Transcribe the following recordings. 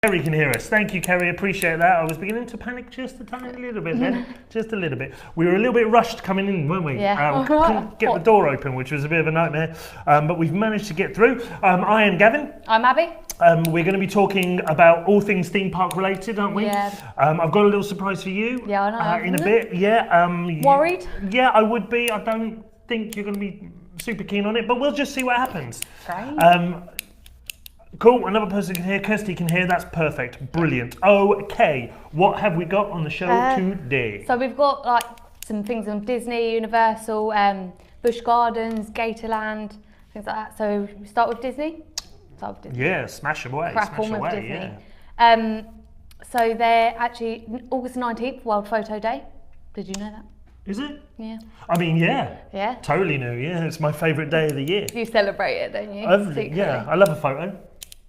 Kerry can hear us. Thank you, Kerry. Appreciate that. I was beginning to panic just a tiny little bit then. Just a little bit. We were a little bit rushed coming in, weren't we? Yeah. We couldn't get the door open, which was a bit of a nightmare. But we've managed to get through. I am Gavin. I'm Abby. We're going to be talking about all things theme park related, aren't we? Yeah. I've got a little surprise for you. Yeah, I know. In a bit. Yeah. Worried? Yeah, I would be. I don't think you're going to be super keen on it, but we'll just see what happens. Great. Cool, another person can hear, Kirsty can hear, that's perfect, brilliant. Okay, what have we got on the show today? So we've got like some things on Disney, Universal, Busch Gardens, Gatorland, things like that. So we start with Disney? Start with Disney. Yeah, smash away, Crack on smash with away, Disney. yeah. So they're actually, August 19th, World Photo Day. Did you know that? Is it? Yeah. I mean, yeah. Yeah? Totally new, yeah, it's my favourite day of the year. You celebrate it, don't you? Yeah, I love a photo.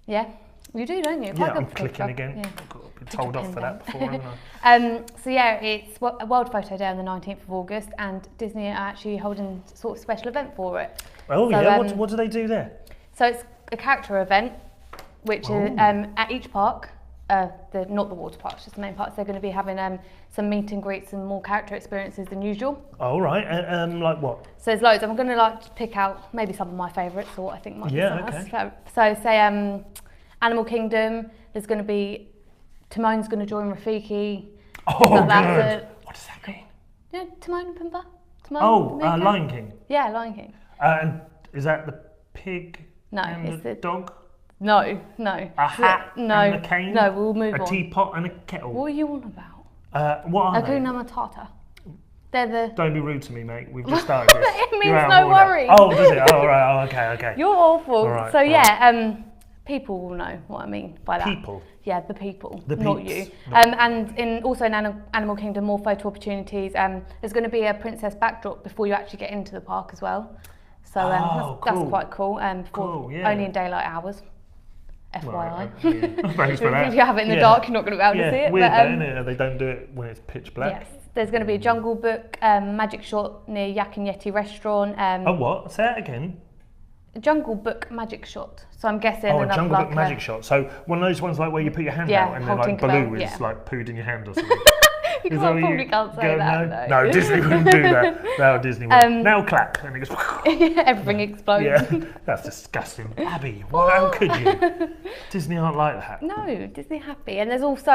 Yeah, you do, don't you? Yeah, Quite I'm good clicking stuff. again. Yeah. I've got to be told off for that before, haven't I? So yeah, it's World Photo Day on the 19th of August, and Disney are actually holding sort of special event for it. Oh so, yeah, what do they do there? So it's a character event, which is at each park, not the water parks, just the main parks. They're going to be having some meet and greets and more character experiences than usual. Oh right, like what? So there's loads. I'm going to like pick out maybe some of my favourites or what I think might be some okay. So say Animal Kingdom. There's going to be Timon's going to join Rafiki. Oh like good. What does that mean? Yeah, Timon and Pumbaa. Timon, Lion King. Yeah, Lion King. And is that the pig? No, and it's the dog. No. A hat and a cane. No, we'll move on. A teapot and a kettle. What are you on about? What are they? Hakuna Matata. They're the. Don't be rude to me, mate. We've just started this. It means no worries. Oh, does it? Oh, right. Oh, okay. You're awful. Right, so yeah, people will know what I mean by that. People. Yeah, the people, the not peeps. you. And also in Animal Kingdom, more photo opportunities. There's going to be a princess backdrop before you actually get into the park as well. So that's quite cool. Only in daylight hours. FYI. Right, thanks for that. If you have it in the dark, you're not going to be able to see it. Weird, isn't it? They don't do it when it's pitch black. Yes. There's going to be a Jungle Book magic shot near Yak and Yeti restaurant. Oh, what? Say that again. A Jungle Book magic shot. So I'm guessing a Jungle Book magic shot. So one of those ones like where you put your hand out and then like Baloo is like pooed in your hand or something. You probably can't say that. No, Disney wouldn't do that. No, Disney wouldn't. Now clap and it goes. Everything explodes. Yeah, that's disgusting. Abby, how could you? Disney aren't like that. No, Disney happy. And there's also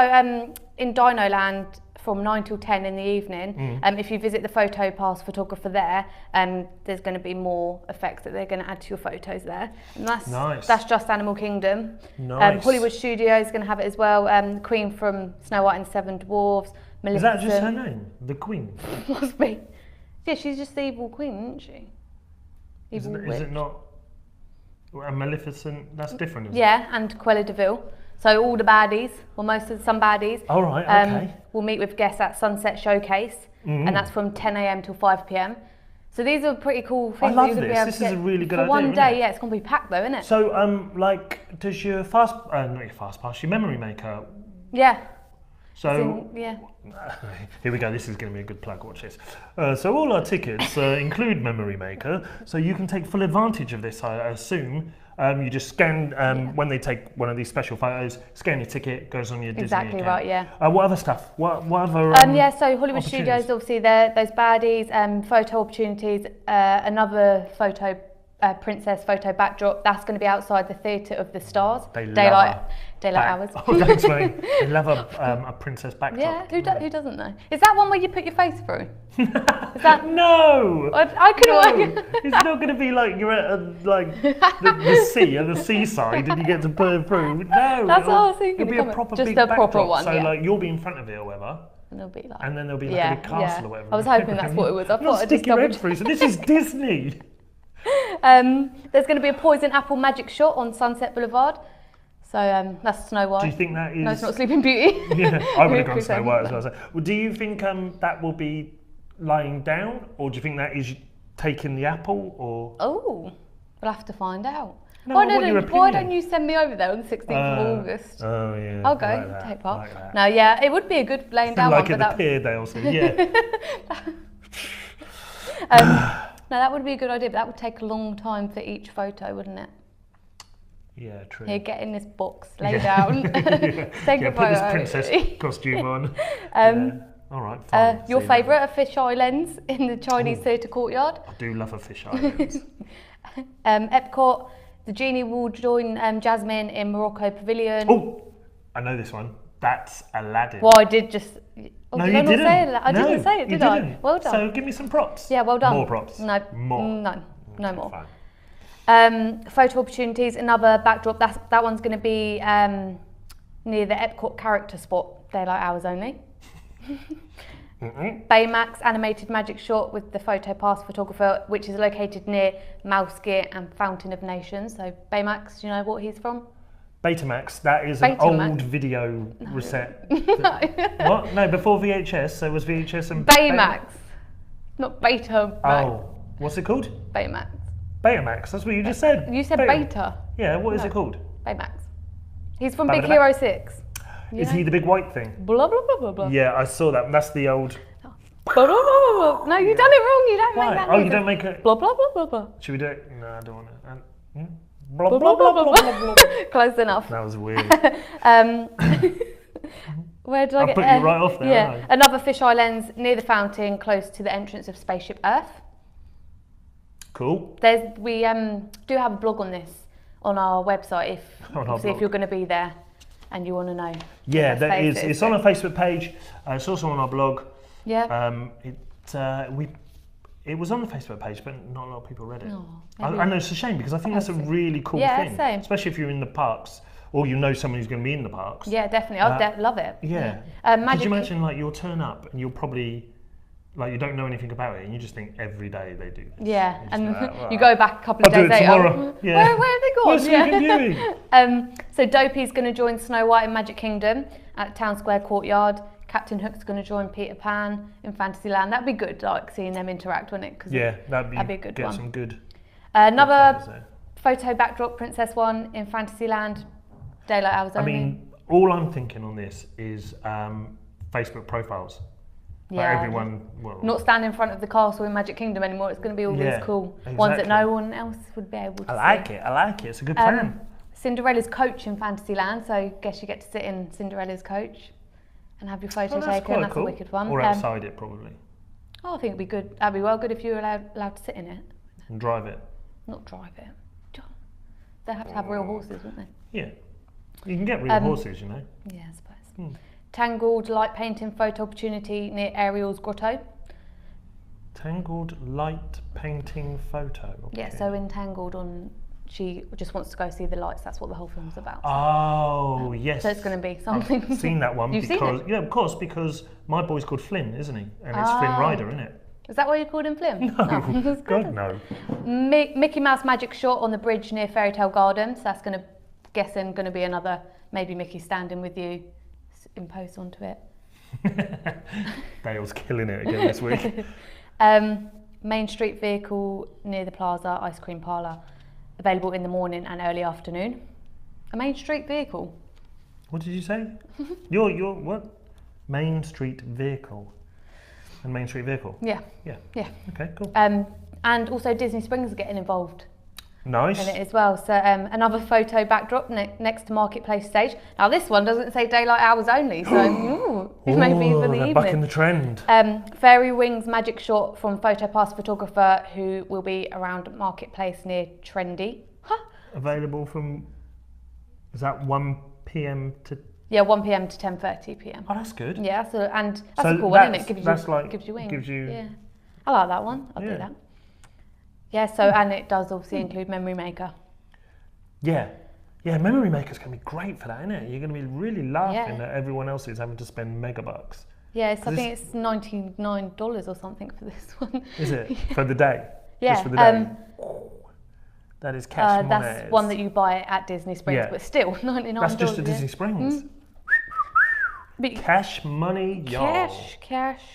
in Dino Land from 9 till 10 in the evening. If you visit the Photo Pass photographer there, there's going to be more effects that they're going to add to your photos there. And that's nice. That's just Animal Kingdom. Nice. Hollywood Studios is going to have it as well. The Queen from Snow White and the Seven Dwarfs. Is that just her name? The Queen? Must be. Yeah, she's just the evil queen, isn't she? Is it not a Maleficent? That's different, isn't it? Yeah, and Cruella de Vil. So all the baddies, or some baddies. All right, okay. We'll meet with guests at Sunset Showcase, and that's from 10 a.m. till 5 p.m. So these are pretty cool things. I love this. This is a really good idea. For one day, yeah, it's going to be packed though, isn't it? So, does your not your fast pass, your memory maker? Yeah. So, yeah. Here we go, this is going to be a good plug, watch this. So all our tickets include Memory Maker, so you can take full advantage of this, I assume. You just scan, when they take one of these special photos, scan your ticket, goes on your Disney Exactly account. right, yeah. What other stuff? What other so Hollywood Studios, obviously, those baddies, photo opportunities, another princess photo backdrop, that's going to be outside the Theatre of the Stars. Daylight hours. Oh, thanks, mate. They love a princess backdrop. Yeah, who doesn't know? Is that one where you put your face through? Is that... No! I couldn't. No. It's not going to be like you're at the sea, at the seaside, and you get to put it through. No, that's what I was thinking. It'll be a proper just big a backdrop. proper one. So yeah. you'll be in front of it or whatever. And there'll be like. And then there'll be like a big castle or whatever. I was hoping that's what it was. I thought I'd just your head through. So this is Disney. There's going to be a poison apple magic shot on Sunset Boulevard. So that's Snow White. Do you think that is... No, it's not Sleeping Beauty. Yeah, I would have gone Snow White as well. Well, do you think that will be lying down, or do you think that is taking the apple, or... Oh, we'll have to find out. No, why don't you send me over there on the 16th of August? Oh, yeah. I'll go, take part. No, yeah, it would be a good laying down like one. Like at the pier, they'll say, yeah. No, that would be a good idea, but that would take a long time for each photo, wouldn't it? Yeah, true. Here, get in this box, lay down, take a put photo. this princess costume on. All right, fine. Your favourite are Fish Islands in the Chinese theatre courtyard. I do love a Fish Islands. Epcot, the genie will join Jasmine in Morocco Pavilion. Oh, I know this one. That's Aladdin. Well, I did just... Oh, No, did you I not didn't. say it? I didn't say it, did you I? didn't. Well done. So give me some props. Yeah, well done. More props. No, More. no more. Fine. Photo opportunities, another backdrop. That one's going to be near the Epcot character spot, daylight hours only. Baymax animated magic shot with the photo pass photographer, which is located near Mouse Gear and Fountain of Nations. So Baymax, do you know what he's from? Betamax, that is an old video reset. What? No, before VHS, so was VHS and... Baymax, not Betamax. Oh, what's it called? Baymax. Betamax, that's what you just said. You said Beta. Yeah, what is it called? Baymax. He's from Big Hero 6. Is he the big white thing? Blah, blah, blah, blah, blah. Yeah, I saw that. That's the old... Blah, blah, blah, blah. No, you've done it wrong. You don't Why? make that Oh, noise. you don't make it... Blah, blah, blah, blah, blah. Should we do it? No, I don't want to. Blah, blah, blah, blah, blah, blah. Close enough. That was weird. Where did I get... put you right off there, Yeah, another Fish Islands near the fountain, close to the entrance of Spaceship Earth. Cool. We do have a blog on this on our website if you're going to be there and you want to know. Yeah, there is. It's on our Facebook page. It's also on our blog. Yeah. It was on the Facebook page, but not a lot of people read it. Oh, I know it's a shame because I think that's a really cool thing, same. especially if you're in the parks or you know someone who's going to be in the parks. Yeah, definitely. I'd love it. Yeah. Could you imagine like you'll turn up and you'll probably like you don't know anything about it and you just think every day they do this. Yeah, and like, you go back a couple of days later. Tomorrow. Yeah. Where have they gone? Where's viewing? So Dopey's going to join Snow White in Magic Kingdom at Town Square Courtyard. Captain Hook's going to join Peter Pan in Fantasyland. That'd be good, like seeing them interact, wouldn't it? Yeah, that'd be a good get one. some good. Another photo backdrop, Princess One in Fantasyland, daylight hours only. I mean, all I'm thinking on this is Facebook profiles. Like everyone, well, not stand in front of the castle in Magic Kingdom anymore. It's going to be all these cool ones that no one else would be able to see. I like it. It's a good plan. Cinderella's coach in Fantasyland, so I guess you get to sit in Cinderella's coach and have your photo taken. That's a wicked one. Or outside it, probably. Oh, I think it'd be good. That'd be well good if you were allowed to sit in it. And drive it. Not drive it. They have to have real horses, wouldn't they? Yeah. You can get real horses, you know. Yeah, I suppose. Tangled light painting photo opportunity near Ariel's grotto. Tangled light painting photo. Okay. Yeah, so in Tangled she just wants to go see the lights. That's what the whole film's about. Oh, yes. So it's going to be something. I've seen that one. You've seen it? Yeah, of course, because my boy's called Flynn, isn't he? And it's Flynn Rider, isn't it? Is that why you called him Flynn? No, God no. Mickey Mouse magic shot on the bridge near Fairy Tale Gardens. That's going to be another, maybe Mickey standing with you, imposed onto it. Dale's killing it again this week. Main Street vehicle near the Plaza ice cream parlour, available in the morning and early afternoon. A Main Street vehicle. What did you say? Your what? Main Street vehicle. And Main Street vehicle. Yeah. Yeah. Yeah. Okay, cool. And also Disney Springs are getting involved. Nice. In it as well. So another photo backdrop next to Marketplace stage. Now this one doesn't say daylight hours only, so it may be for the evening. Back in the trend. Fairy Wings magic shot from PhotoPass photographer who will be around Marketplace near Trendy. Available from, is that 1 p.m. to? Yeah, 1 p.m. to 10:30 p.m. Oh, that's good. Yeah, so and that's a cool one, isn't it? Gives you wings. Yeah, I like that one. I'll do that. Yeah, so and it does obviously include Memory Maker. Yeah, Memory Maker's going to be great for that, isn't it? You're going to be really laughing at everyone else who's having to spend megabucks. Yeah, I think it's $99 or something for this one. Is it? For the day? Yeah. Just for the day? That is cash money. That's one that you buy at Disney Springs, but still $99. That's just at Disney Springs. Cash money, y'all. Cash.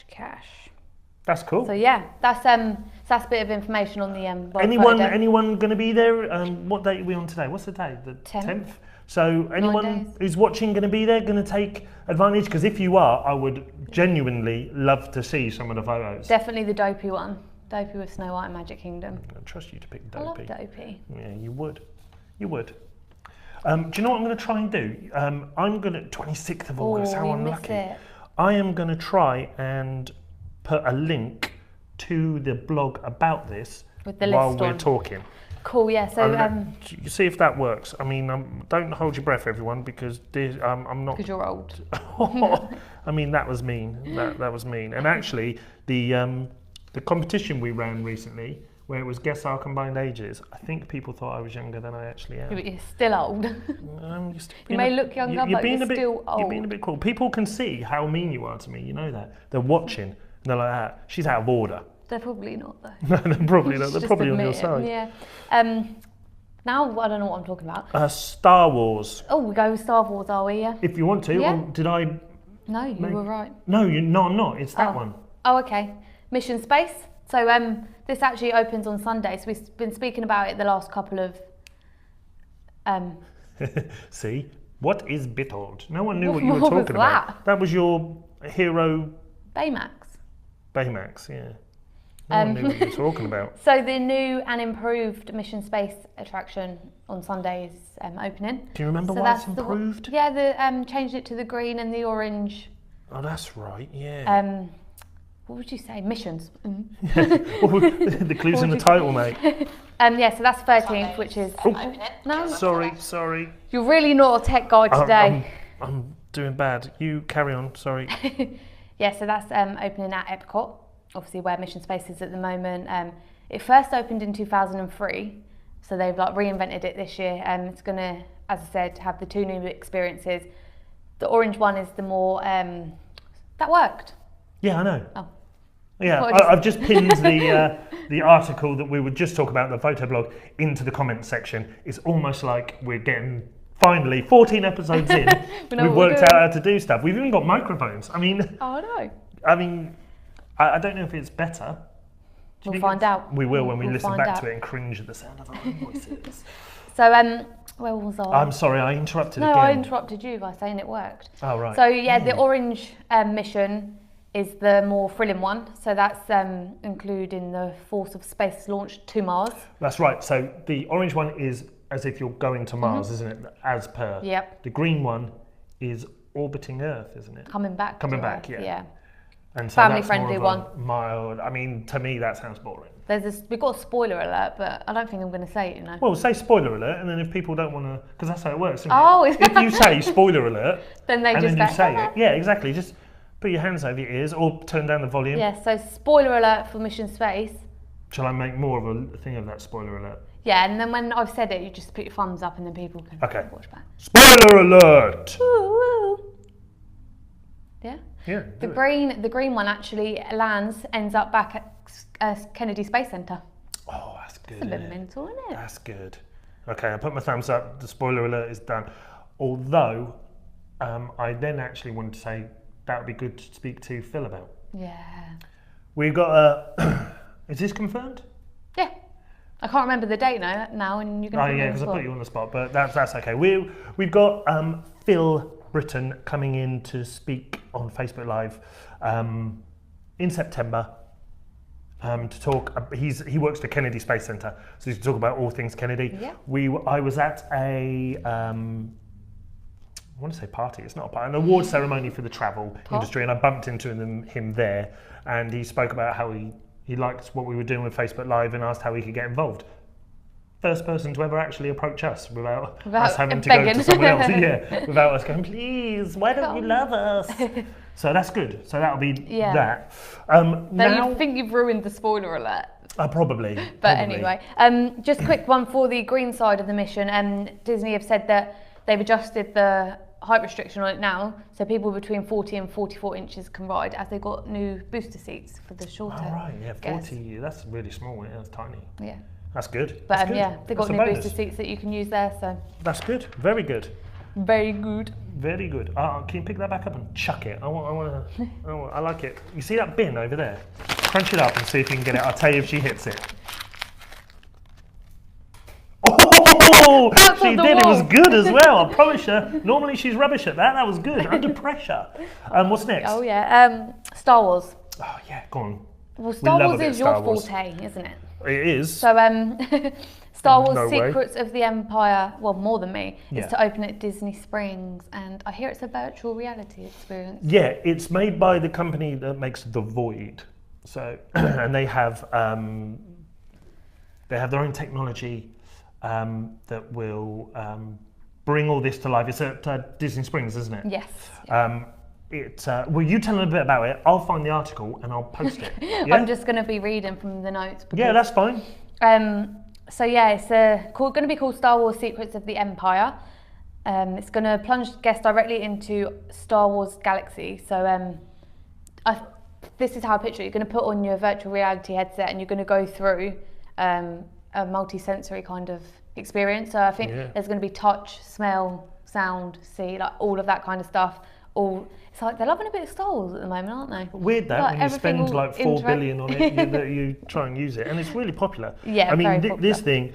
That's cool. So yeah, that's a bit of information on the anyone going to be there? What date are we on today? What's the day? The 10th. So anyone who's watching going to be there, going to take advantage? Because if you are, I would genuinely love to see some of the photos. Definitely the Dopey one. Dopey with Snow White and Magic Kingdom. I trust you to pick Dopey. I love Dopey. Yeah, you would. You would. Do you know what I'm going to try and do? I'm going to 26th of August. How unlucky! I am going to try and put a link to the blog about this while we're talking. Cool, yeah. So you see if that works. I mean, don't hold your breath, everyone, because I'm not. Because you're old. I mean, that was mean. That was mean. And actually, the competition we ran recently, where it was guess our combined ages, I think people thought I was younger than I actually am. But you're still old. You may look younger, but you're still old. You're being a bit cool. People can see how mean you are to me. You know that. They're watching. And they're like, that. She's out of order. They're probably not, though. No, they're probably not. They're probably on your side. Yeah. Now I don't know what I'm talking about. Star Wars. Oh, we go with Star Wars, are we? Yeah. If you want to. Yeah. Did I? No, you were right. No, I'm not. It's that one. Oh, okay. Mission Space. So this actually opens on Sunday. So we've been speaking about it the last couple of. See, what is Bitold? No one knew what you were talking about. That was your hero. Baymax. Baymax, yeah. No one knew what you were talking about. So the new and improved Mission Space attraction on Sunday is opening. Do you remember why it's improved? Yeah, changed it to the green and the orange. Oh, that's right, yeah. What would you say? Missions. The clue's in the title, mate. Yeah, so that's 13th, which is... No. Sorry. You're really not a tech guy today. I'm doing bad. You carry on, sorry. Yeah, so that's opening at Epcot, obviously where Mission Space is at the moment. It first opened in 2003, so they've reinvented it this year. It's going to, as I said, have the two new experiences. The orange one is the more... that worked. Yeah, I know. Oh. Yeah, I've just pinned the article that we would just talk about, the photo blog, into the comments section. It's almost like we're getting, finally, 14 episodes in, we've worked out how to do stuff. We've even got microphones. I mean... Oh, I know. I mean, I don't know if it's better. We'll find out. We will when we listen back to it and cringe at the sound of our own voices. So, where was I? I'm sorry, I interrupted again. No, I interrupted you by saying it worked. Oh, right. So, yeah, the orange mission is the more thrilling one. So that's including the Force of Space launch to Mars. That's right. So the orange one is as if you're going to Mars, isn't it? As per. Yep. The green one is orbiting Earth, isn't it? Coming back. Yeah. And so family friendly one. Mild. I mean, to me that sounds boring. We've got a spoiler alert, but I don't think I'm going to say it, you know. Well, say spoiler alert, and then if people don't want to, because that's how it works, isn't it? If you say spoiler alert, then they you say it. Yeah, exactly. Just put your hands over your ears or turn down the volume. Yeah, so spoiler alert for Mission Space. Shall I make more of a thing of that spoiler alert? Yeah, and then when I've said it, you just put your thumbs up and then people can watch back. Spoiler alert! Woo. Yeah? Yeah. The green one actually ends up back at Kennedy Space Center. Oh, that's good. That's a bit mental, isn't it? That's good. Okay, I put my thumbs up. The spoiler alert is done. Although, I then actually wanted to say that would be good to speak to Phil about. Yeah. We've got is this confirmed? Yeah. I can't remember the date now, and you're going to. Oh yeah, because I put you on the spot, but that's okay. We've got Phil Britton coming in to speak on Facebook Live in September to talk. He works for Kennedy Space Center, so he's to talk about all things Kennedy. Yeah. I was at a I want to say party. It's not a party, an award ceremony for the travel industry, and I bumped into him there, and he spoke about how he liked what we were doing with Facebook Live and asked how he could get involved. First person to ever actually approach us without us having to go to someone else. Yeah, without us going, please, why don't you love us? So that's good. So that'll be that. Now you think you've ruined the spoiler alert. Probably. But anyway, just a quick one for the green side of the mission. Disney have said that they've adjusted the height restriction on it now, so people between 40 and 44 inches can ride, as they've got new booster seats for the shorter. Oh right, yeah, 40. That's really small. Yeah, that's tiny. Yeah. That's good. But that's good. Yeah, they've got new booster seats that you can use there. So. That's good. Very good. Very good. Very good. Can you pick that back up and chuck it? I like it. You see that bin over there? Crunch it up and see if you can get it. I'll tell you if she hits it. Oh, she did. It was good as well. I promise you. Normally she's rubbish at that. That was good. Under pressure. What's next? Oh yeah. Star Wars. Oh yeah. Go on. Well, Star Wars is your forte, isn't it? It is. So Star Wars Secrets of the Empire, well, more than me, Yeah. is to open at Disney Springs, and I hear it's a virtual reality experience. Yeah, it's made by the company that makes The Void. So, and they have their own technology that will bring all this to life. It's at Disney Springs, isn't it? Yes. Will you tell them a bit about it? I'll find the article and I'll post it. Yeah? I'm just going to be reading from the notes. Yeah, that's fine. So yeah, it's going to be called Star Wars Secrets of the Empire. It's going to plunge guests directly into Star Wars galaxy. So this is how I picture it. You're going to put on your virtual reality headset and you're going to go through a multi-sensory kind of experience. So I think there's going to be touch, smell, sound, see, like all of that kind of stuff. It's like they're loving a bit of Star Wars at the moment, aren't they? Weird that like when you spend like $4 billion on it, you try and use it, and it's really popular. Yeah, I mean, very popular. This thing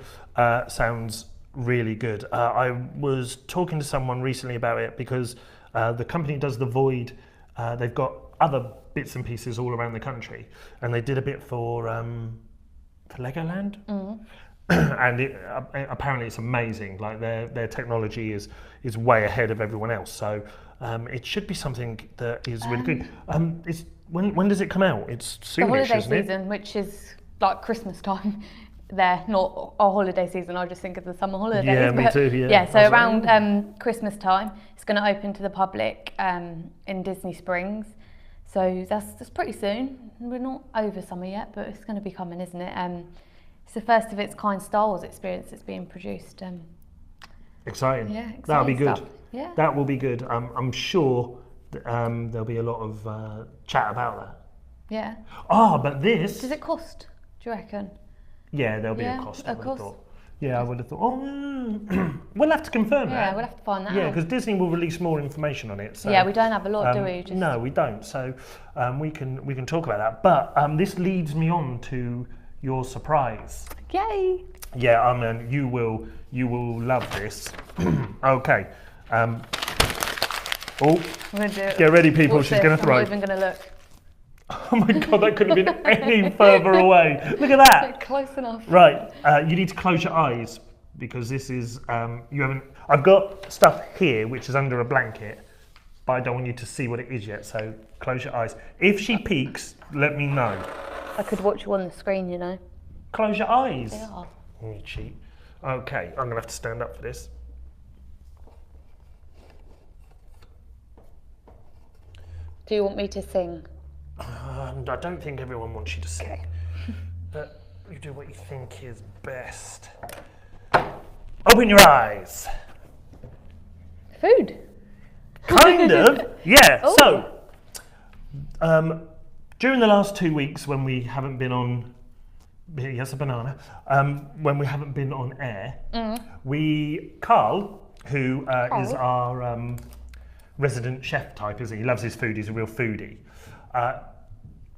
sounds really good. I was talking to someone recently about it because the company does The Void. They've got other bits and pieces all around the country, and they did a bit for Legoland. And apparently it's amazing. Like their technology is way ahead of everyone else. So it should be something that is really good. When does it come out? It's soonish, the holiday isn't it? season, which is like Christmas time. There, not our holiday season. I just think of the summer holidays. Yeah, me too. Yeah. Yeah, so around Christmas time, it's going to open to the public in Disney Springs. So that's pretty soon. We're not over summer yet, but it's going to be coming, isn't it? It's the first of its kind Star Wars experience that's being produced. Exciting. Yeah, exciting. That'll be good. Stuff. Yeah. That will be good. I'm sure there'll be a lot of chat about that. Yeah. But this... Does it cost, do you reckon? Yeah, there'll be a cost, I would have thought. Yeah, I would have thought. We'll have to confirm that. Yeah, we'll have to find that out. Yeah, because Disney will release more information on it. So, yeah, we don't have a lot, do we? No, we don't. So we can talk about that. But this leads me on to your surprise. Yay! Yeah, you will love this. Okay. I'm gonna do it. Get ready, people. She's going to throw. I'm not even going to look. Oh my God, that couldn't have been any further away. Look at that. Close enough. Right, you need to close your eyes because this is, you haven't, I've got stuff here which is under a blanket, but I don't want you to see what it is yet, so close your eyes. If she peeks, let me know. I could watch you on the screen, you know. Close your eyes. They are. You cheat. Okay, I'm going to have to stand up for this. Do you want me to sing? I don't think everyone wants you to sing. But you do what you think is best. Open your eyes. Food. Kind of, yeah. Ooh. So, during the last 2 weeks when we haven't been on, yes, a banana, when we haven't been on air, Carl, who is our resident chef type, isn't he? He loves his food, he's a real foodie.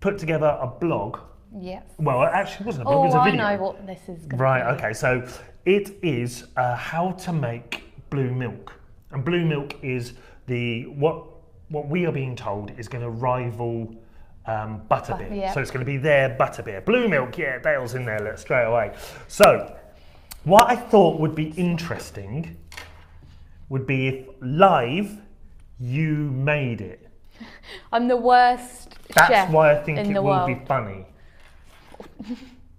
Put together a blog. Yes. Well, it actually wasn't a blog, it was a video. I know what this is going to be. Right, okay, so it is how to make blue milk. And blue milk is what we are being told is going to rival butterbeer. Yeah. So it's going to be their butterbeer. Blue milk, yeah, Dale's in there straight away. So what I thought would be interesting would be if live you made it. I'm the worst That's chef why I think in it the will world. be funny.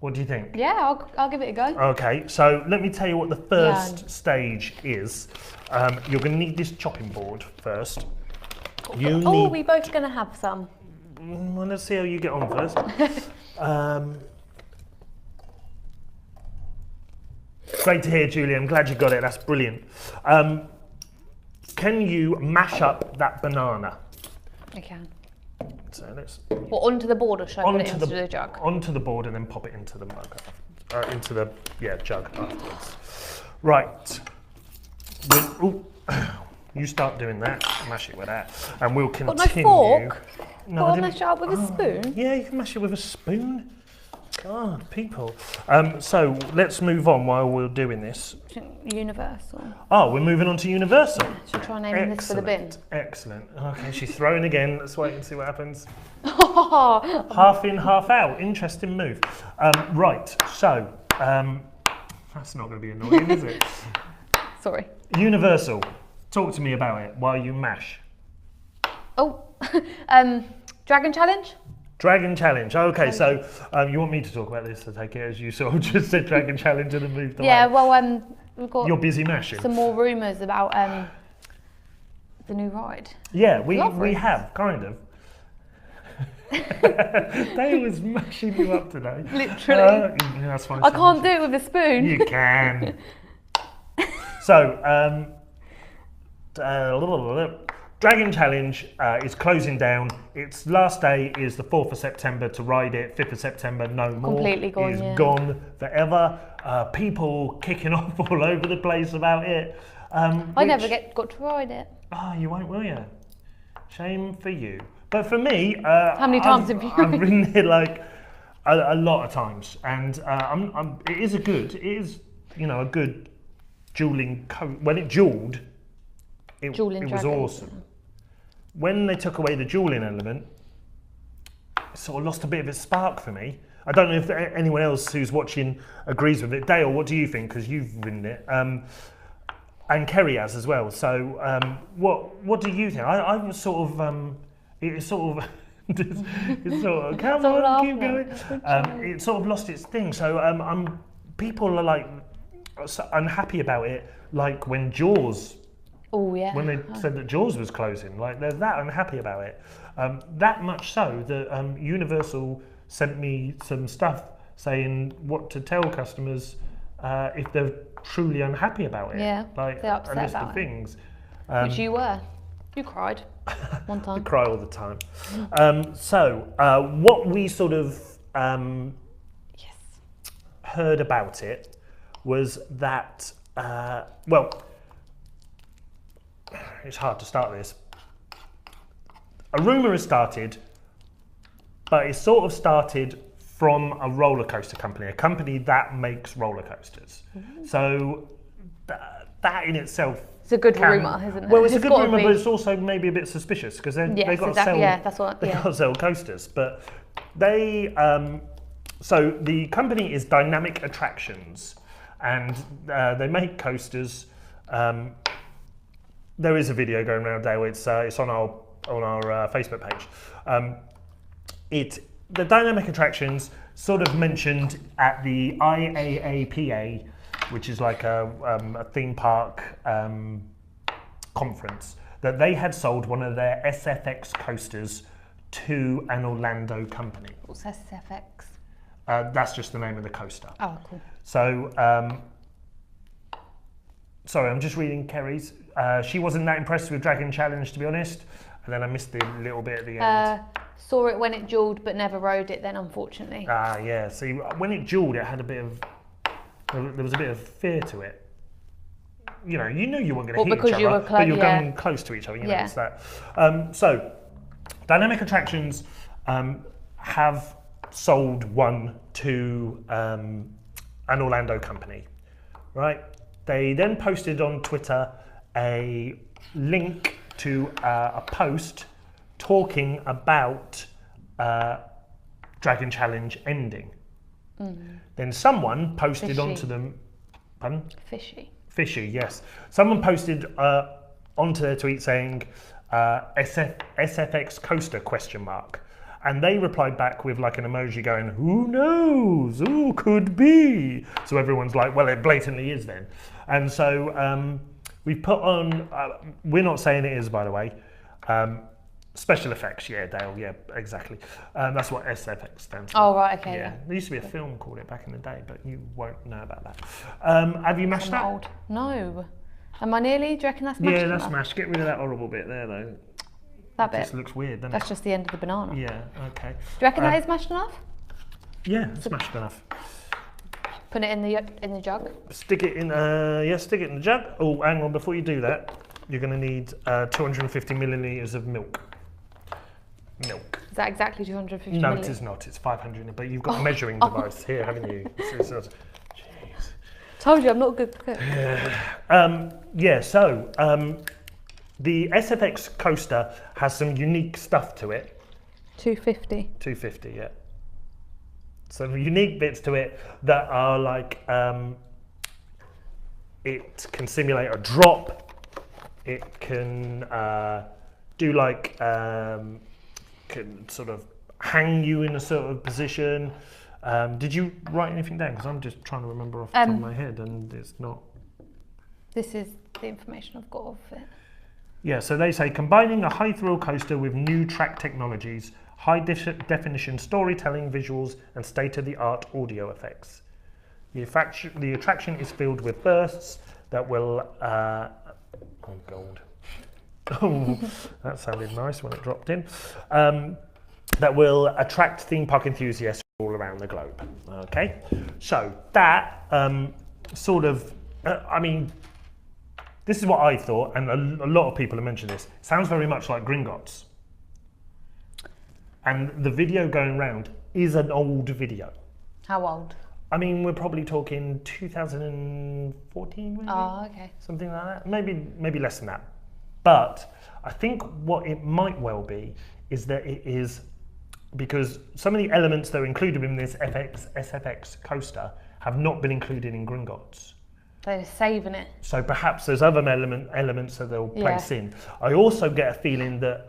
What do you think? Yeah, I'll give it a go. Okay, so let me tell you what the first stage is. You're going to need this chopping board first. We're both going to have some. Well, let's see how you get on first. Great to hear, Julie. I'm glad you got it. That's brilliant. Can you mash up that banana? I can. So let's. Well, onto the board, or should I put it into the jug? Onto the board and then pop it into the mug. Into the jug afterwards. Right. You start doing that. Mash it with that, and we'll continue. Got no fork? No, I'll mash it up with a spoon. Yeah, you can mash it with a spoon. God, people. So let's move on while we're doing this. Universal. Oh, we're moving on to Universal. Should we try naming this for the bin? Excellent. Okay, she's throwing again. Let's wait and see what happens. Half in, half out. Interesting move. Right, so That's not going to be annoying, is it? Sorry. Universal. Talk to me about it while you mash. Oh, Dragon Challenge? Dragon Challenge. Okay, so you want me to talk about this, I take it, as you sort of just said Dragon Challenge and then moved away. Yeah, well, we've got You're busy mashing. some more rumours about the new ride. Yeah, we have, kind of. They was mashing you up today. Literally. That's fine. I can't do it with a spoon. You can. So, Dragon Challenge is closing down. Its last day is the 4th of September to ride it. 5th of September, no more. Completely gone, It's gone forever. People kicking off all over the place about it. I never got to ride it. Oh, you won't, will you? Shame for you. But for me, how many times have you I've ridden it like a lot of times, and it is a good dueling coach. When it duelled, it was awesome. When they took away the dueling element, it sort of lost a bit of its spark for me. I don't know if anyone else who's watching agrees with it. Dale, what do you think? Because you've ridden it. And Kerry has as well. So, what do you think? I was sort of, it's sort of, come on, keep going. It sort of lost its thing. So, people are like unhappy about it. Like when Jaws. Oh yeah. When they said that Jaws was closing, like they're that unhappy about it. That much so that Universal sent me some stuff saying what to tell customers if they're truly unhappy about it. Yeah, like they're upset a list about of things. Which you were. You cried one time. I cry all the time. What we sort of heard about it was that, it's hard to start this. A rumour has started, but it sort of started from a roller coaster company, a company that makes roller coasters. Mm-hmm. So that in itself, it's a good rumour, isn't it? Well, it's a good rumour, but it's also maybe a bit suspicious because they've got to sell coasters. But they, so the company is Dynamic Attractions, and they make coasters. There is a video going around now. It's on our Facebook page. The Dynamic Attractions sort of mentioned at the IAAPA, which is like a theme park conference, that they had sold one of their SFX coasters to an Orlando company. What's SFX? That's just the name of the coaster. Oh, cool. So, sorry, I'm just reading Kerry's. She wasn't that impressed with Dragon Challenge, to be honest, and then I missed the little bit at the end. Saw it when it duelled, but never rode it then, unfortunately. Yeah. See, when it duelled, it had a bit of. There was a bit of fear to it. You knew you weren't going to hit each other, but you were going close to each other. You know, it's that. So, Dynamic Attractions have sold one to an Orlando company, right? They then posted on Twitter a link to a post talking about Dragon Challenge ending. Mm. Then someone posted onto them. Pardon? Fishy, yes. Someone posted onto their tweet saying SFX coaster ? And they replied back with like an emoji going, who knows? Who could be? So everyone's like, well, it blatantly is then. And so we've put on, we're not saying it is, by the way, special effects, yeah, Dale, yeah, exactly. That's what SFX stands for. Oh, right, okay. Yeah. There used to be a film called it back in the day, but you won't know about that. Have you mashed that? Old. No. Am I nearly? Do you reckon that's mashed? Yeah, that's mashed. Get rid of that horrible bit there, though. That bit? Just looks weird, doesn't it? That's just the end of the banana. Yeah, okay. Do you reckon that is mashed enough? Yeah, it's mashed enough. Put it in the jug? Stick it in, stick it in the jug. Oh, hang on, before you do that, you're going to need 250 millilitres of milk. Milk. Is that exactly 250 millilitres? No, it is not. It's 500, but you've got a measuring device here, haven't you? Jeez. Told you, I'm not a good cook. The SFX coaster has some unique stuff to it. 250. 250, yeah. Some unique bits to it that are like it can simulate a drop. It can do like can sort of hang you in a sort of position. Did you write anything down? Because I'm just trying to remember off the top of my head, and it's not. This is the information I've got of it. Yeah, so they say combining a high thrill coaster with new track technologies, high definition storytelling, visuals, and state-of-the-art audio effects. The attraction is filled with bursts that will. Oh, gold. Oh, that sounded nice when it dropped in. That will attract theme park enthusiasts all around the globe. Okay, so that sort of, I mean, this is what I thought, and a lot of people have mentioned this. It sounds very much like Gringotts. And the video going round is an old video. How old? I mean, we're probably talking 2014, maybe? Oh, okay. Something like that. Maybe less than that. But I think what it might well be is that it is, because some of the elements that are included in this SFX coaster have not been included in Gringotts. They're saving it. So perhaps there's other elements that they'll place in. I also get a feeling that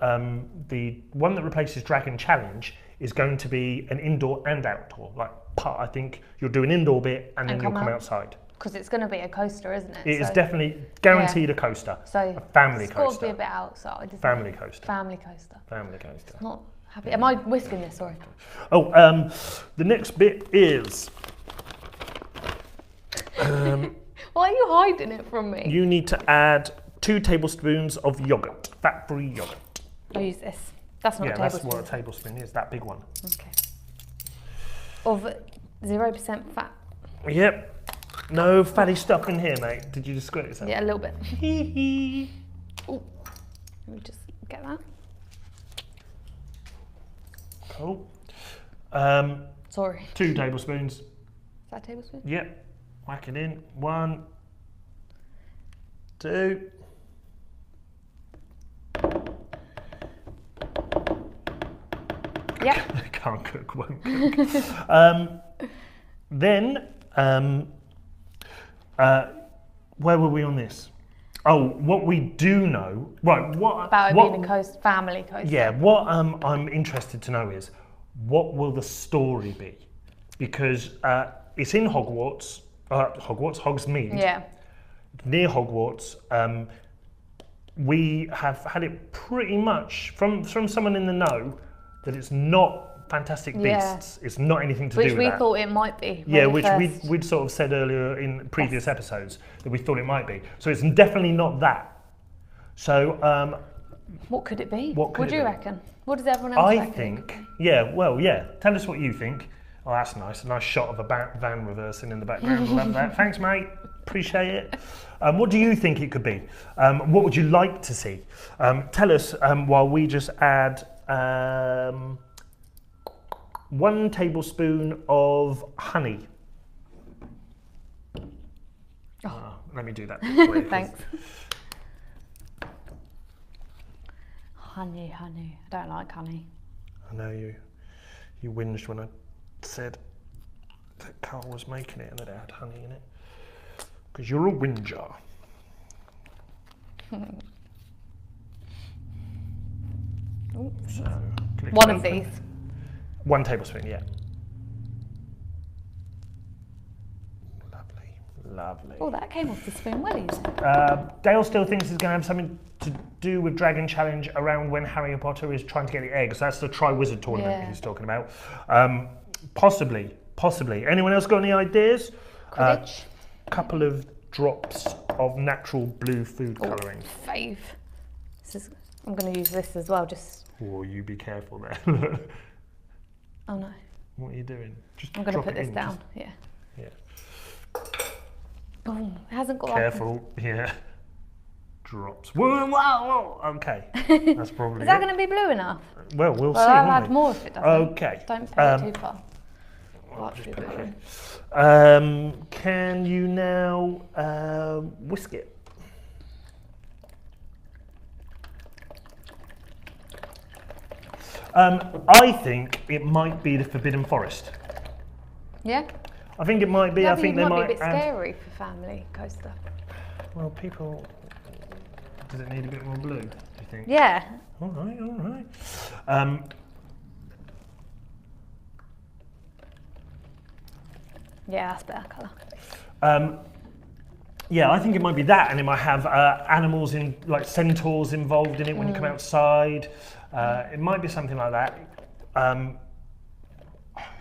the one that replaces Dragon Challenge is going to be an indoor and outdoor. Like I think you'll do an indoor bit and then you'll come outside. Because it's going to be a coaster, isn't it? It is definitely guaranteed a coaster. So a family it's coaster. It's got to be a bit outside, isn't family it? Coaster. Family coaster. Family coaster. Not happy. Am I whisking this? Sorry. Oh, the next bit is. Why are you hiding it from me? You need to add 2 tablespoons of yogurt, fat-free yogurt. I'll use this. That's not a tablespoon. That's what a tablespoon is, that big one. Okay. Of 0% fat. Yep. No fatty stuff in here, mate. Did you just squirt yourself? Yeah, a little bit. Ooh. Let me just get that. Cool. Sorry. 2 tablespoons. Is that a tablespoon? Yep. Whack it in. 1, 2. Yeah. Can't cook, won't cook. Then, where were we on this? Oh, what we do know, right? About it being a family coaster. Yeah. What I'm interested to know is, what will the story be? Because it's in Hogwarts. Hogsmeade. Yeah. Near Hogwarts. We have had it pretty much from someone in the know that it's not Fantastic Beasts. Yeah. It's not anything to do with that. Which we thought it might be. Yeah, which we'd sort of said earlier in previous episodes that we thought it might be. So it's definitely not that. So what could it be? What do you reckon? What does everyone else reckon? I think, yeah. Tell us what you think. Oh, that's nice. A nice shot of a van reversing in the background. Love that. Thanks, mate. Appreciate it. What do you think it could be? What would you like to see? Tell us while we just add 1 tablespoon of honey. Oh. Let me do that for you. Thanks. Honey. I don't like honey. I know you whinged when I said that Carl was making it and that it had honey in it. Because you're a whinger. So, one of these. 1 tablespoon, yeah. Lovely. Oh, that came off the spoon well easy. Dale still thinks it's going to have something to do with Dragon Challenge around when Harry Potter is trying to get the eggs. That's the Tri-Wizard tournament he's talking about. Possibly. Anyone else got any ideas? Quidditch. Couple of drops of natural blue food colouring. Fave. I'm going to use this as well, just... Oh, you be careful there. Oh no. What are you doing? I'm going to put this down. Yeah. Boom. It hasn't got... Careful. Yeah. Drops. Whoa. Okay. That's probably Is that going to be blue enough? Well, we'll see. I'll add more if it doesn't. Okay. Don't put it too far. I'll just put it here. Can you now whisk it? I think it might be the Forbidden Forest. Yeah? I think it might be. Yeah, I think they might might be a bit scary for family coaster. Well, people... Does it need a bit more blue, do you think? Yeah. All right. Yeah, that's better colour. Yeah, I think it might be that, and it might have animals in, like centaurs involved in it when you come outside. It might be something like that.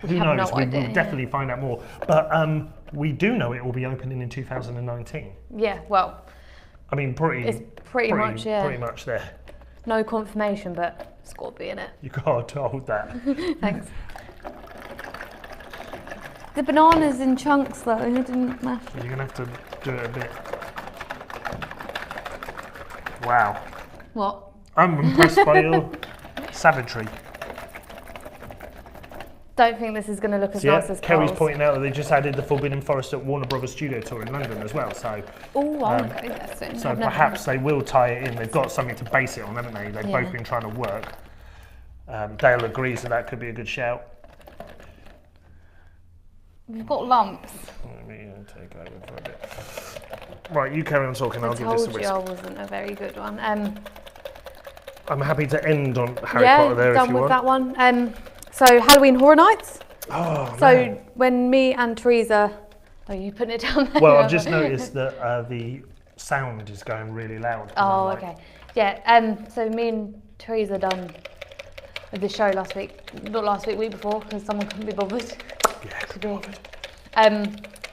Who knows? We will definitely find out more. But we do know it will be opening in 2019. Yeah, well. I mean, it's pretty much there. No confirmation, but it's got to be in it. You can't hold that. Thanks. The banana's in chunks though, I didn't know. You're going to have to do it a bit. Wow. What? I'm impressed by your savagery. Don't think this is going to look as nice as Kerry's Carl's. pointing out that they just added the Forbidden Forest at Warner Brothers Studio Tour in London as well. So, oh, I want to go there soon. So perhaps they will tie it in. They've got something to base it on, haven't they? They've both been trying to work. Dale agrees that could be a good shout. We've got lumps. Let me take over for a bit. Right, you carry on talking. I'll give this a whisk. I wasn't a very good one. I'm happy to end on Harry Potter there if you want. Yeah, done with that one. So Halloween Horror Nights. Oh, so man. When me and Teresa, you putting it down there? Well, I've just noticed that the sound is going really loud. Oh, okay. Yeah. So me and Teresa done the show last week, not last week, week before, because someone couldn't be bothered. Yeah, to be.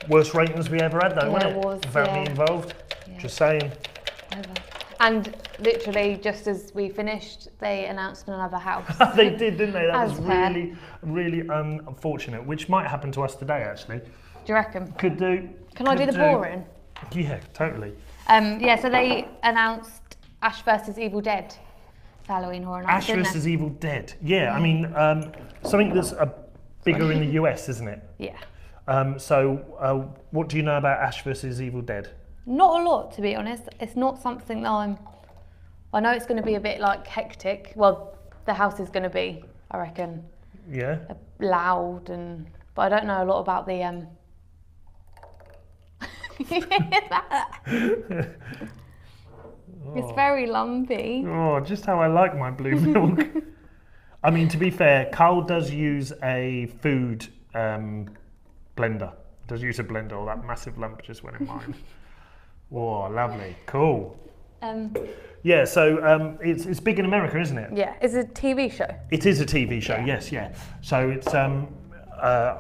Worst ratings we ever had, though, wasn't it? Was, without me involved. Yeah. Just saying. And literally, just as we finished, they announced another house. They did, didn't they? That was really, really unfortunate, which might happen to us today, actually. Do you reckon? Could do. Can I do the boring? Yeah, totally. Yeah, so they announced Ash vs Evil Dead for Halloween Horror Nights. Ash vs Evil Dead. Yeah, I mean, something that's bigger in the US, isn't it? Yeah. So, what do you know about Ash vs Evil Dead? Not a lot, to be honest. It's not something that I know it's going to be a bit like hectic. Well, the house is going to be, I reckon. Yeah. Loud but I don't know a lot about the. It's very lumpy. Oh, just how I like my blue milk. I mean, to be fair, Carl does use a food blender. Does use a blender. All that massive lump just went in mine. Oh, lovely, cool. Yeah, so it's big in America, isn't it? Yeah, it's a TV show. It is a TV show, yes, yeah. So it's a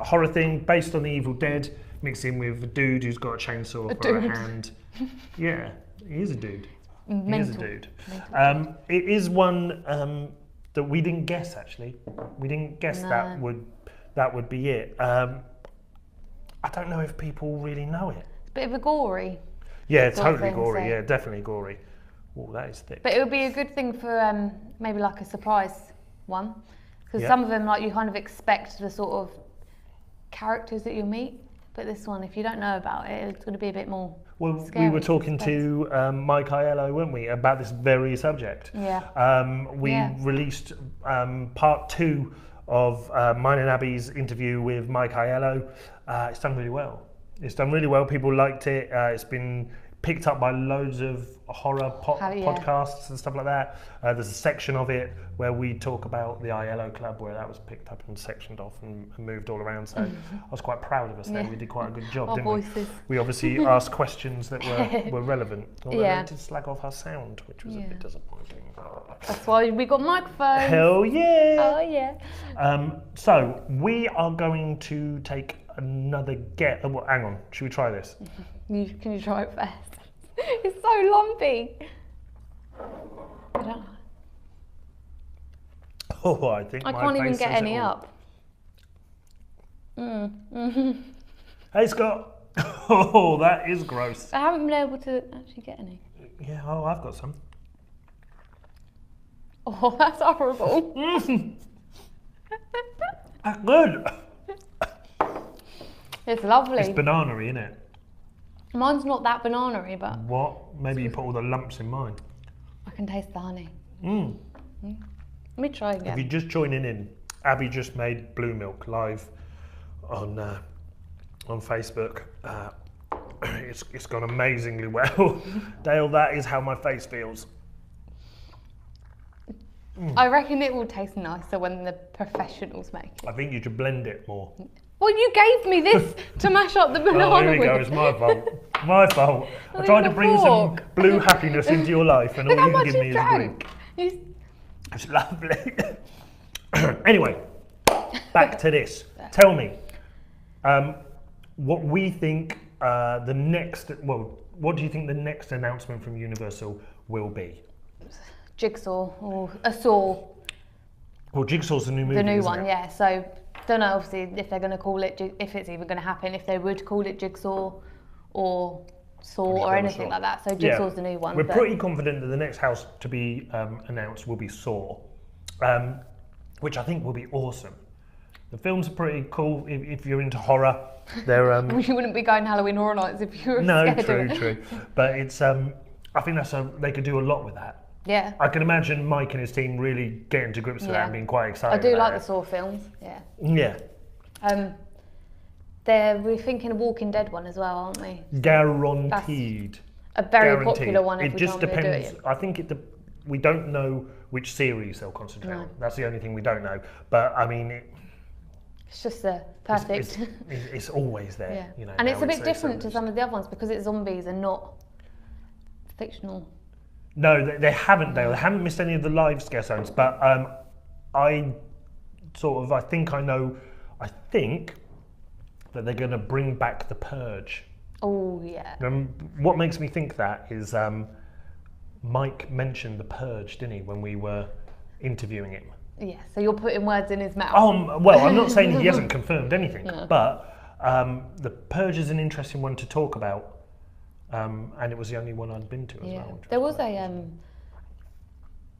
horror thing based on the Evil Dead, mixed in with a dude who's got a chainsaw for a hand. Yeah, he is a dude. Mental. He is a dude. It is one that we didn't guess, actually. We didn't guess that would be it. I don't know if people really know it. It's a bit of a gory. Yeah, totally gory. So. Yeah, definitely gory. Oh, that is thick. But it would be a good thing for maybe like a surprise one, because some of them, like, you kind of expect the sort of characters that you'll meet. But this one, if you don't know about it, it's going to be a bit more. Well, scary. We were talking to Mike Aiello, weren't we, about this very subject. Yeah. We released part 2 of mine and Abby's interview with Mike Aiello. It's done really well. It's done really well. People liked it. It's been picked up by loads of horror podcasts and stuff like that. There's a section of it where we talk about the Aiello Club, where that was picked up and sectioned off and moved all around. So I was quite proud of us there. We did quite a good job, didn't we? We obviously asked questions that were relevant. Although they did slag off our sound, which was a bit disappointing. That's why we got microphones. Hell yeah! Oh yeah. So we are going to take another get. Well, hang on, should we try this? Can you try it first? It's so lumpy. I don't know. Oh, I think I can't even get any up. Hey, Scott. Oh, that is gross. I haven't been able to actually get any. Yeah, I've got some. Oh, that's horrible. That's good. It's lovely. It's banana-y, isn't it? Mine's not that banana-y, but... What? Maybe you put all the lumps in mine. I can taste the honey. Let me try again. If you're just joining in, Abby just made blue milk live on Facebook. It's gone amazingly well. Dale, that is how my face feels. I reckon it will taste nicer when the professionals make it. I think you should blend it more. Well, you gave me this to mash up the banana Oh, here we with. go. It's my fault. My fault. I tried to bring some blue happiness into your life, and all you can give me is green. It's lovely. Anyway, back to this. Tell me, what we think the next. Well, what do you think the next announcement from Universal will be? Jigsaw or a Saw. Well, Jigsaw's the new movie. The new isn't one, it? yeah. So, don't know obviously if they're going to call it, if it's even going to happen, if they would call it Jigsaw or Saw or anything like that. So Jigsaw's the new one. We're pretty confident that the next house to be announced will be Saw, which I think will be awesome. The films are pretty cool if you're into horror. They're you wouldn't be going Halloween Horror Nights if you were scared of it. true. But it's I think they could do a lot with that. Yeah. I can imagine Mike and his team really getting to grips with that and being quite excited. I do about like the Saw films. Yeah. Yeah. We're thinking a Walking Dead one as well, aren't we? Guaranteed. That's a very popular one. It just time depends. they do it. I think we don't know which series they'll concentrate No. on. That's the only thing we don't know. But I mean, it's just the perfect. It's always there. Yeah. You know, and it's a bit different to some of the other ones because it's zombies and not fictional. No, they haven't, Dale. They haven't missed any of the live scare zones. But I think that they're going to bring back the Purge. Oh, yeah. What makes me think that is Mike mentioned the Purge, didn't he, when we were interviewing him? Yeah, so you're putting words in his mouth. Well, I'm not saying he hasn't confirmed anything, No. but the Purge is an interesting one to talk about. And it was the only one I'd been to as well. There was a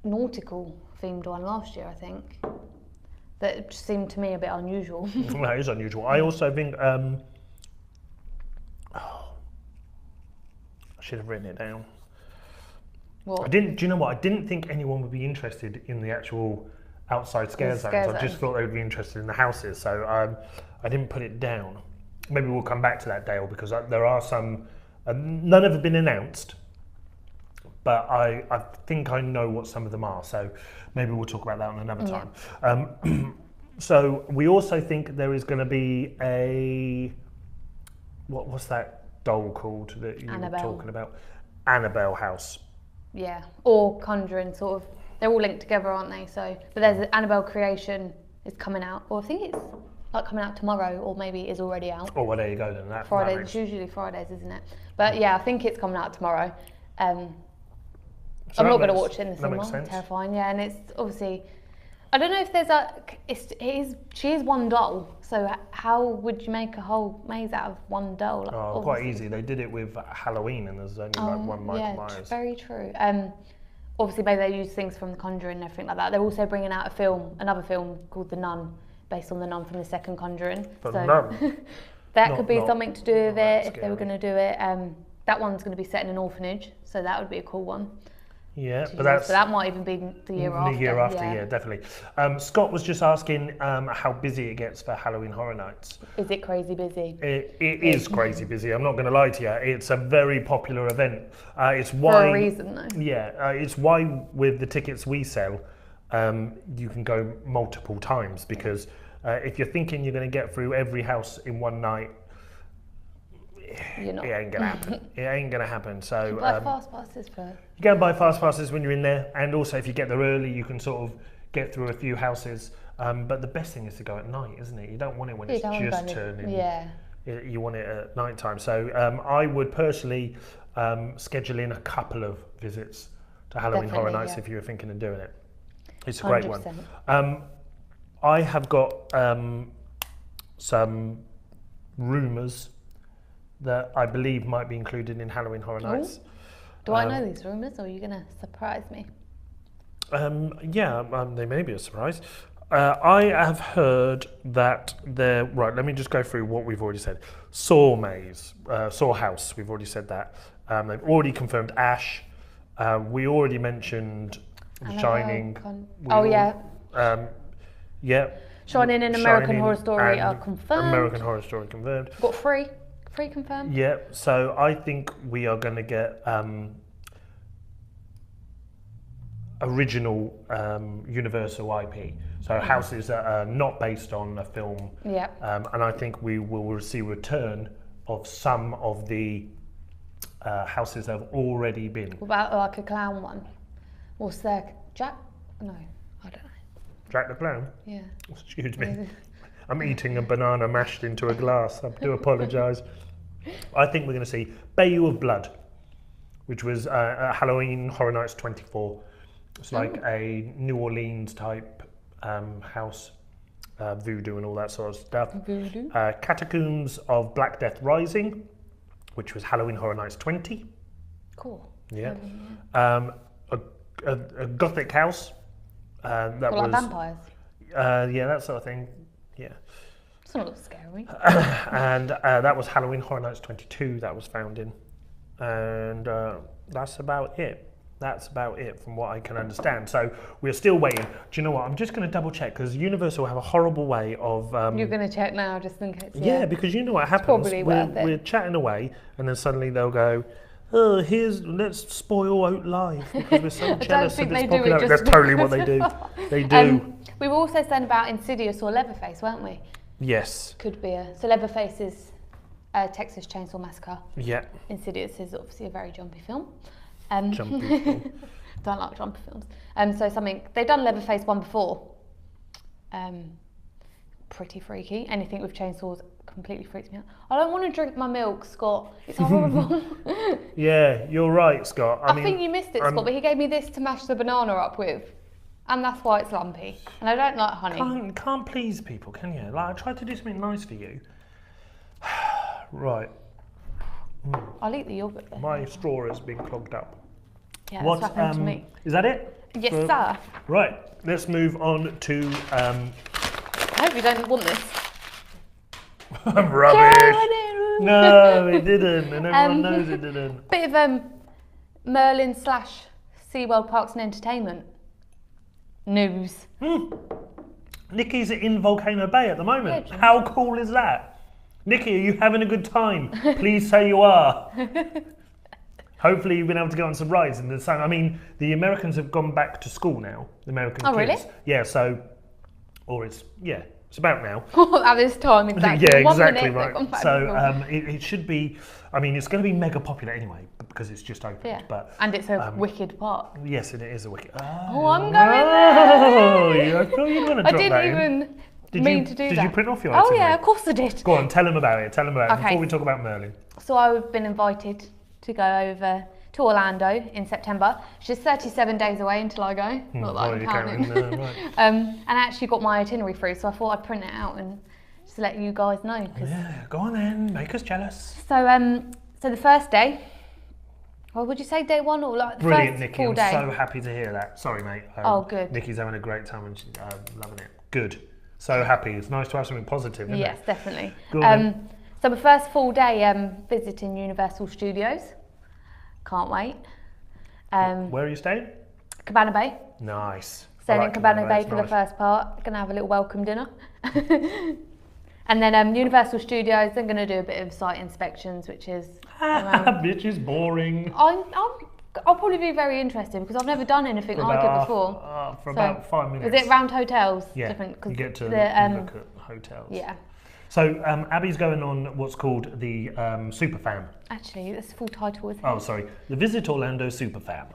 nautical themed one last year, I think, that just seemed to me a bit unusual. Well, it is unusual. I also think I should have written it down. What? Do you know what? I didn't think anyone would be interested in the actual outside scare zones. I just thought they would be interested in the houses, so I didn't put it down. Maybe we'll come back to that, Dale, because there are some. None have been announced, but I think I know what some of them are, so maybe we'll talk about that on another time. So we also think there is going to be a, what's that doll called that you were talking about? Annabelle house. Yeah, or Conjuring, sort of. They're all linked together, aren't they? So, but there's an Annabelle Creation is coming out, or I think it's like coming out tomorrow, or maybe it is already out. Oh, well, there you go then. Fridays, it's usually Fridays, isn't it? But yeah, I think it's coming out tomorrow. I'm not going to watch it in the cinema. It's terrifying, yeah. And it's obviously, I don't know if there's she is one doll. So how would you make a whole maze out of one doll? Like, quite easy. They did it with Halloween, and there's only like one Michael Myers. Very true. Obviously, maybe they use things from The Conjuring and everything like that. They're also bringing out another film called The Nun, based on the nun from the second Conjuring. That could be something to do with it if they were going to do it. That one's going to be set in an orphanage, so that would be a cool one. Yeah, but that might even be the year after. The year after, yeah, definitely. Scott was just asking how busy it gets for Halloween Horror Nights. Is it crazy busy? It is crazy busy. I'm not going to lie to you. It's a very popular event. It's why for a reason, though. Yeah, it's why with the tickets we sell, you can go multiple times because if you're thinking you're going to get through every house in one night, You're not. it ain't going to happen. It ain't going to happen. So you buy fast passes for. You go and buy fast passes when you're in there, and also if you get there early, you can sort of get through a few houses. But the best thing is to go at night, isn't it? You don't want it when it's just turning. Yeah. You want it at night time. So I would personally schedule in a couple of visits to Halloween Horror Nights if you were thinking of doing it. It's a great 100%. one. I have got some rumours that I believe might be included in Halloween Horror Nights. Do I know these rumours, or are you going to surprise me? They may be a surprise. I have heard that right, let me just go through what we've already said. Saw Maze, Saw House, we've already said that. They've already confirmed Ash. We already mentioned Shining. Shining and American Horror Story are confirmed. American Horror Story confirmed. Got 3 pre-confirmed. Yeah, so I think we are going to get original Universal IP. So houses that are not based on a film. Yeah. And I think we will see a return of some of the houses that have already been. What about like a clown one? What's there? Jack? No, I don't know. Jack the Clown? Yeah. Excuse me. I'm eating a banana mashed into a glass. I do apologise. I think we're going to see Bayou of Blood, which was Halloween Horror Nights 24. It's like a New Orleans type house, voodoo and all that sort of stuff. Voodoo. Catacombs of Black Death Rising, which was Halloween Horror Nights 20. Cool. Yeah. A gothic house. That Well, was like vampires. yeah, that sort of thing. Yeah. It's not scary. And that was Halloween Horror Nights 22 that was found in. And that's about it. That's about it from what I can understand. So we're still waiting. Do you know what? I'm just going to double check because Universal have a horrible way of... You're going to check now just in case. Yeah, because you know what happens. Probably worth it. We're chatting away and then suddenly they'll go, oh, let's spoil OAT Live because we're so jealous of this popularity. That's totally what they do. They do. We were also saying about Insidious or Leatherface, weren't we? Yes. Could be so Leatherface is Texas Chainsaw Massacre. Yeah. Insidious is obviously a very jumpy film. Jumpy film. Don't like jumpy films. So something they've done Leatherface one before. Pretty freaky. Anything with chainsaws completely freaks me out. I don't want to drink my milk, Scott. It's horrible. Yeah, you're right, Scott. I think you missed it, Scott, but he gave me this to mash the banana up with. And that's why it's lumpy. And I don't like honey. Can't please people, can you? Like, I tried to do something nice for you. Right. I'll eat the yogurt then. My straw has been clogged up. Yeah, that's happened to me. Is that it? Yes, sir. Right, let's move on to... I hope you don't want this. Rubbish. No, it didn't, and everyone knows it didn't. Bit of Merlin / SeaWorld Parks and Entertainment news. Nikki's in Volcano Bay at the moment. Yeah, how cool is that? Nikki, are you having a good time? Please say you are. Hopefully you've been able to get on some rides in the sun. I mean, the Americans have gone back to school now. The American kids. Really? Yeah, so, it's about now. At this time, exactly. Yeah, 1 exactly minute, right. So it should be, I mean, it's going to be mega popular anyway because it's just opened. Yeah. But, and it's a wicked park. Yes, it is a wicked. Oh, I'm going there. I thought you were going to drop that in. I didn't even mean to do that. Did you print off your Oh itinerary? yeah, of course I did. Go on, tell them about it. Okay. Before we talk about Merlin. So I've been invited to go over to Orlando in September. It's just 37 days away until I go. Not that I'm counting. Right. And I actually got my itinerary through, so I thought I'd print it out and just let you guys know. Yeah, go on then, make us jealous. So the first day, or would you say day one or like the Brilliant, first Nikki. full I'm day? so happy to hear that. Sorry, mate. Good. Nikki's having a great time and she's loving it. Good. So happy. It's nice to have something positive, isn't Yes, it? definitely. Go on, So the first full day visiting Universal Studios. Can't wait. Where are you staying? Cabana Bay. Nice. Staying in Cabana Bay for the first part. Gonna have a little welcome dinner. And then Universal Studios, they're gonna do a bit of site inspections, which is which is boring. I'll probably be very interested because I've never done anything like it before. For about 5 minutes. Is it round hotels? Yeah, Different, you get to look at hotels. Yeah. So Abby's going on what's called the Super Fam. Actually, that's the full title, isn't it? Oh, sorry. The Visit Orlando Super Fam.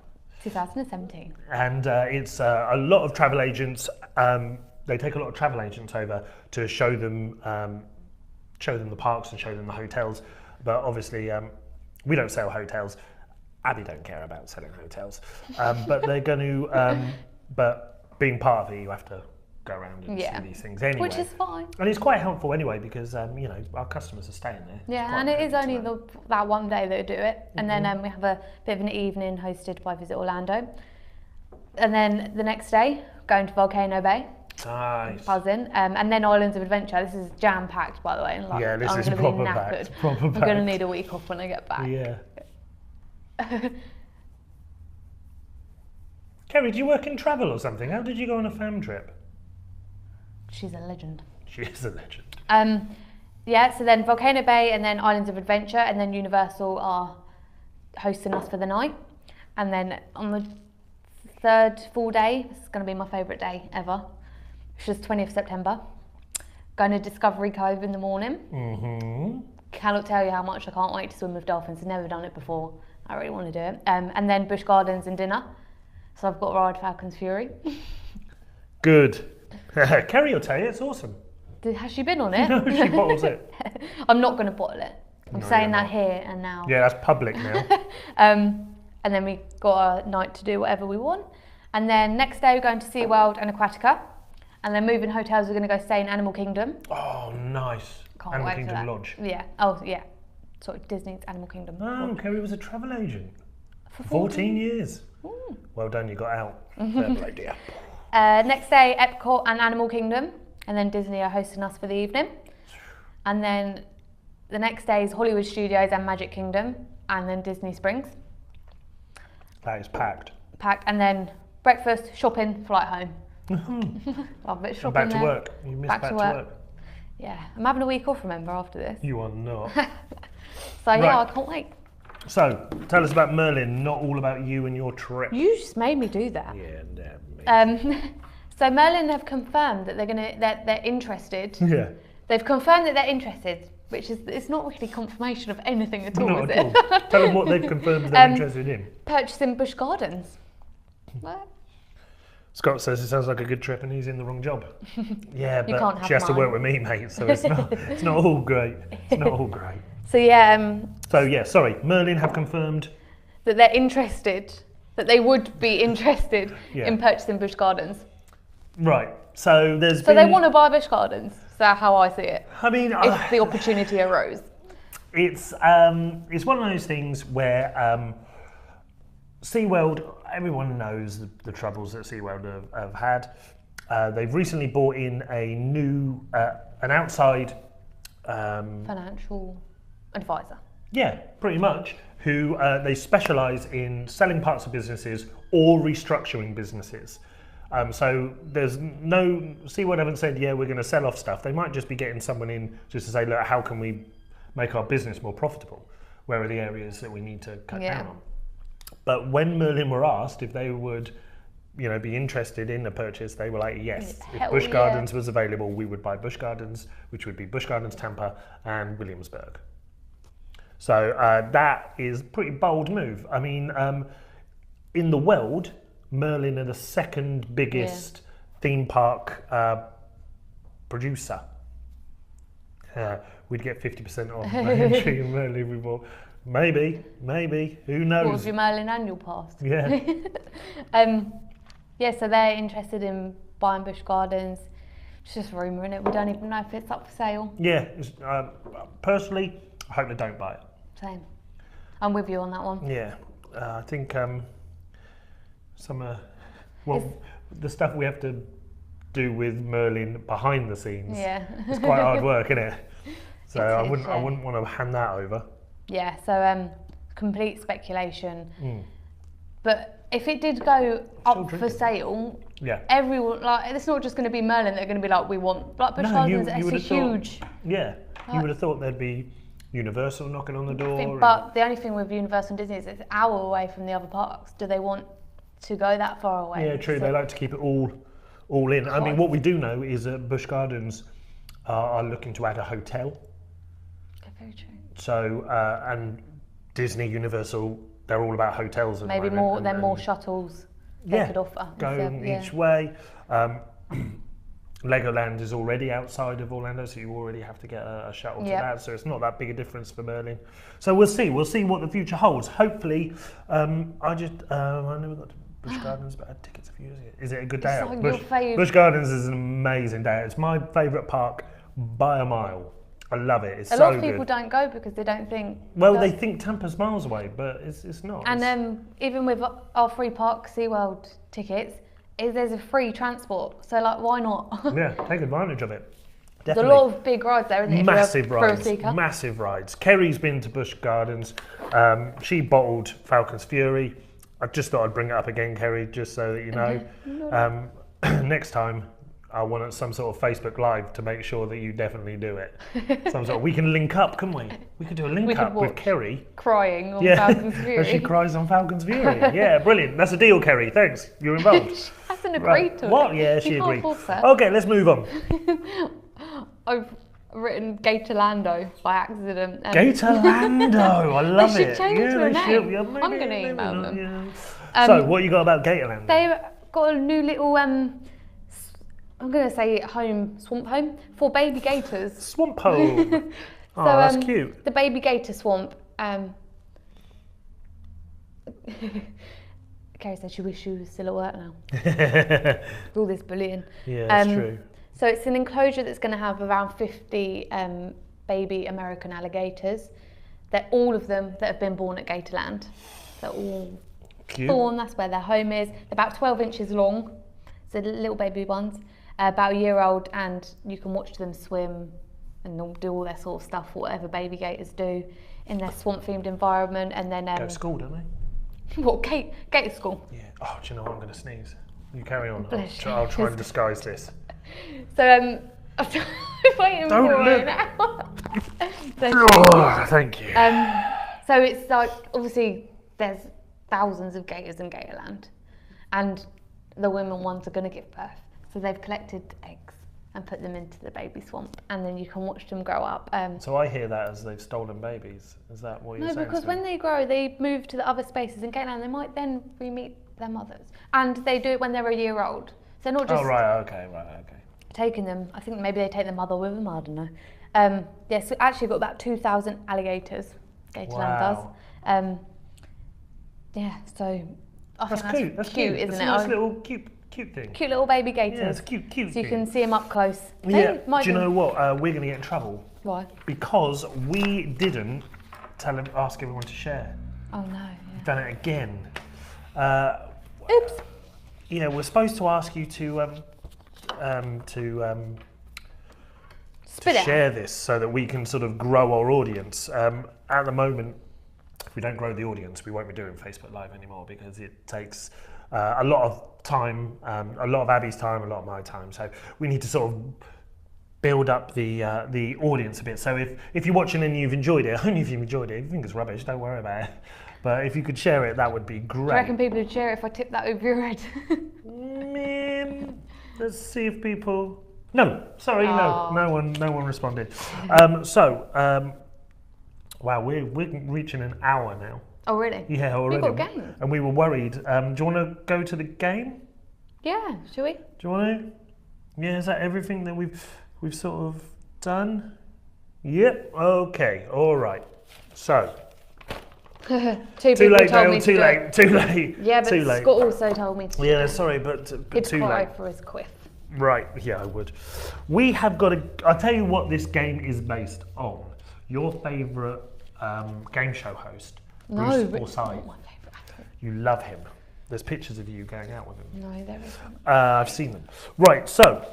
2017. And it's a lot of travel agents. They take a lot of travel agents over to show them the parks and show them the hotels. But obviously, we don't sell hotels. Abby don't care about selling hotels. But they're going to. But being part of it, you have to go around and see these things anyway. Which is fine. And it's quite helpful anyway because our customers are staying there. Yeah, and it is only that one day they do it, and then we have a bit of an evening hosted by Visit Orlando, and then the next day going to Volcano Bay. Nice. Buzzing, and then Islands of Adventure. This is jam packed, by the way. And Yeah, this I'm is gonna proper be packed. knackered. Proper I'm packed. going to need a week off when I get back. Yeah. Kerry, do you work in travel or something? How did you go on a fam trip? She's a legend. She is a legend. Yeah, so then Volcano Bay and then Islands of Adventure and then Universal are hosting us for the night. And then on the third full day, this is going to be my favourite day ever, which is 20th September. Going to Discovery Cove in the morning. Cannot tell you how much I can't wait to swim with dolphins. I've never done it before. I really want to do it. And then Busch Gardens and dinner. So I've got to ride Falcon's Fury. Good. Kerry will tell you, it's awesome. Has she been on it? No, she bottles it. I'm not going to bottle it. I'm saying that here and now. Yeah, that's public now. And then we got a night to do whatever we want. And then next day we're going to SeaWorld and Aquatica. And then moving hotels, we're going to go stay in Animal Kingdom. Oh, nice. Can't Animal wait Kingdom for that. Lodge. Yeah. Oh, yeah. Sorry, Disney's Animal Kingdom. Oh, Kerry was a travel agent. For 14 years. Ooh. Well done, you got out. Fair play, dear. Next day, Epcot and Animal Kingdom. And then Disney are hosting us for the evening. And then the next day is Hollywood Studios and Magic Kingdom. And then Disney Springs. That is packed. Packed. And then breakfast, shopping, flight home. Love it, shopping Back to there. work. You missed back to work. Yeah, I'm having a week off, remember, after this. You are not. So yeah, Right. I can't wait. So, tell us about Merlin, not all about you and your trip. You just made me do that. Yeah, damn me. So Merlin have confirmed that they're interested. Yeah. They've confirmed that they're interested, which is it's not really confirmation of anything at all, Not is at it? all. Tell them what they've confirmed they're interested in. Purchasing Busch Gardens. What? Scott says it sounds like a good trip and he's in the wrong job. Yeah, You can't but have she has to mine. work with me, mate, so it's not all great. It's not all great. So yeah, So yeah, sorry, Merlin have confirmed. that they're interested, that they would be interested Yeah. in purchasing Busch Gardens. Right, so there's So been... they want to buy Busch Gardens. That's how I see it. I mean, If the opportunity arose. it's one of those things where SeaWorld, everyone knows the troubles that SeaWorld have had. They've recently brought in a new, an outside... Financial advisor. Yeah, pretty much, who they specialise in selling parts of businesses or restructuring businesses. So there's no, SeaWorld haven't said, yeah, we're going to sell off stuff. They might just be getting someone in just to say, look, how can we make our business more profitable? Where are the areas that we need to cut down on? But when Merlin were asked if they would, be interested in the purchase, they were like, yes. If Busch Gardens was available, we would buy Busch Gardens, which would be Busch Gardens, Tampa and Williamsburg. So that is a pretty bold move. I mean, in the world, Merlin are the second biggest theme park producer. We'd get 50% off entry in Merlin if we bought. Maybe, who knows? What was your Merlin annual pass? Yeah. Yeah, so they're interested in buying Busch Gardens. It's just rumour, innit? We don't even know if it's up for sale. Yeah, personally, I hope they don't buy it. Same. I'm with you on that one. Yeah, I think the stuff we have to do with Merlin behind the scenes, it's quite hard work, isn't it? So I wouldn't want to hand that over. Yeah, so complete speculation. But if it did go up for sale, everyone, like, it's not just going to be Merlin that are going to be like, we want, like, Busch Gardens, it's huge. Yeah, you would have thought there'd be Universal knocking on the door. But the only thing with Universal and Disney is it's an hour away from the other parks. Do they want to go that far away? Yeah, true. So they like to keep it all in. I mean, what we do know is that Busch Gardens are looking to add a hotel. Okay, very true. So, and Disney, Universal, they're all about hotels. Maybe more shuttles they could offer. Going each way. Legoland is already outside of Orlando, so you already have to get a shuttle to that. So it's not that big a difference for Merlin. So we'll see. We'll see what the future holds. Hopefully, I never got to Busch Gardens, but I had tickets a few years ago. Is it a good day out? Busch Gardens is an amazing day. It's my favourite park by a mile. I love it. It's a lot of people don't go because they don't think. Well, they think Tampa's miles away, but it's not. And even with our free park SeaWorld tickets, there's a free transport. So like, why not? Yeah, take advantage of it. Definitely. There's a lot of big rides there, isn't it? Massive rides. Kerry's been to Busch Gardens. She bottled Falcon's Fury. I just thought I'd bring it up again, Kerry, just so that you know. Next time, I want some sort of Facebook Live to make sure that you definitely do it. We can link up, couldn't we? We could do a link up with Kerry. Crying on Falcon's Fury. As she cries on Falcon's Fury. Yeah, brilliant. That's a deal, Kerry. Thanks. You're involved. She hasn't agreed to it. What? Yeah, she agreed. Okay, let's move on. I've written Gatorlando by accident. Gatorlando, I love it. They should change their name. I'm going to email them. Yeah. So, what you got about Gatorlando? They've got a new little, I'm going to say swamp home for baby gators. Swamp home. Oh, that's cute. The baby gator swamp. Kerry said she wished she was still at work now. With all this bullying. Yeah, that's true. So it's an enclosure that's going to have around 50 baby American alligators. They're all of them that have been born at Gatorland. They're all born, that's where their home is. They're about 12 inches long, so the little baby ones, about a year old, and you can watch them swim and do all their sort of stuff, whatever baby gators do in their swamp-themed environment. And then go to school, don't they? What, gator school? Yeah. Oh, do you know what? I'm going to sneeze. You carry on. I'll try and disguise this. So I'm waiting for it now. Thank you. So it's like, obviously there's thousands of gators in Gatorland, and the women ones are going to give birth. So they've collected eggs and put them into the baby swamp, and then you can watch them grow up. So I hear that as they've stolen babies. Is that what you're saying? No, because when they grow, they move to the other spaces in Gatorland. They might then re-meet their mothers, and they do it when they're a year old. So not just okay. taking them. I think maybe they take the mother with them. I don't know. Yeah, so actually got about 2,000 alligators. Gatorland does. Yeah, so I think that's cute, isn't it? It's a nice little cute thing. Cute little baby gators. Yeah, it's a cute thing. So you can see them up close. Yeah. Do you know what? We're going to get in trouble. Why? Because we didn't ask everyone to share. Oh no. Yeah. We've done it again. Oops. Yeah, we're supposed to ask you to share this so that we can sort of grow our audience. At the moment, if we don't grow the audience, we won't be doing Facebook Live anymore because it takes a lot of time, a lot of Abby's time, a lot of my time. So we need to sort of build up the audience a bit. So if you're watching and you've enjoyed it, only if you've enjoyed it. If you think it's rubbish, don't worry about it. But if you could share it, that would be great. Do you reckon people would share it if I tipped that over your head? Let's see if people. No, sorry, no one responded. Wow, we're reaching an hour now. Oh really? Yeah, already. We've got a game. And we were worried. Do you want to go to the game? Yeah, shall we? Do you want to? Yeah, is that everything that we've sort of done? Yep. Okay. All right. So. Too late, Dale. Too late. Yeah, but too late. Scott also told me to. Yeah, sorry, but too late. For his quiff. Right. Yeah, I would. We have got a. I'll tell you what this game is based on. Your favourite game show host, Bruce Forsyth. My favourite actor. You love him. There's pictures of you going out with him. No, there isn't. I've seen them. Right, so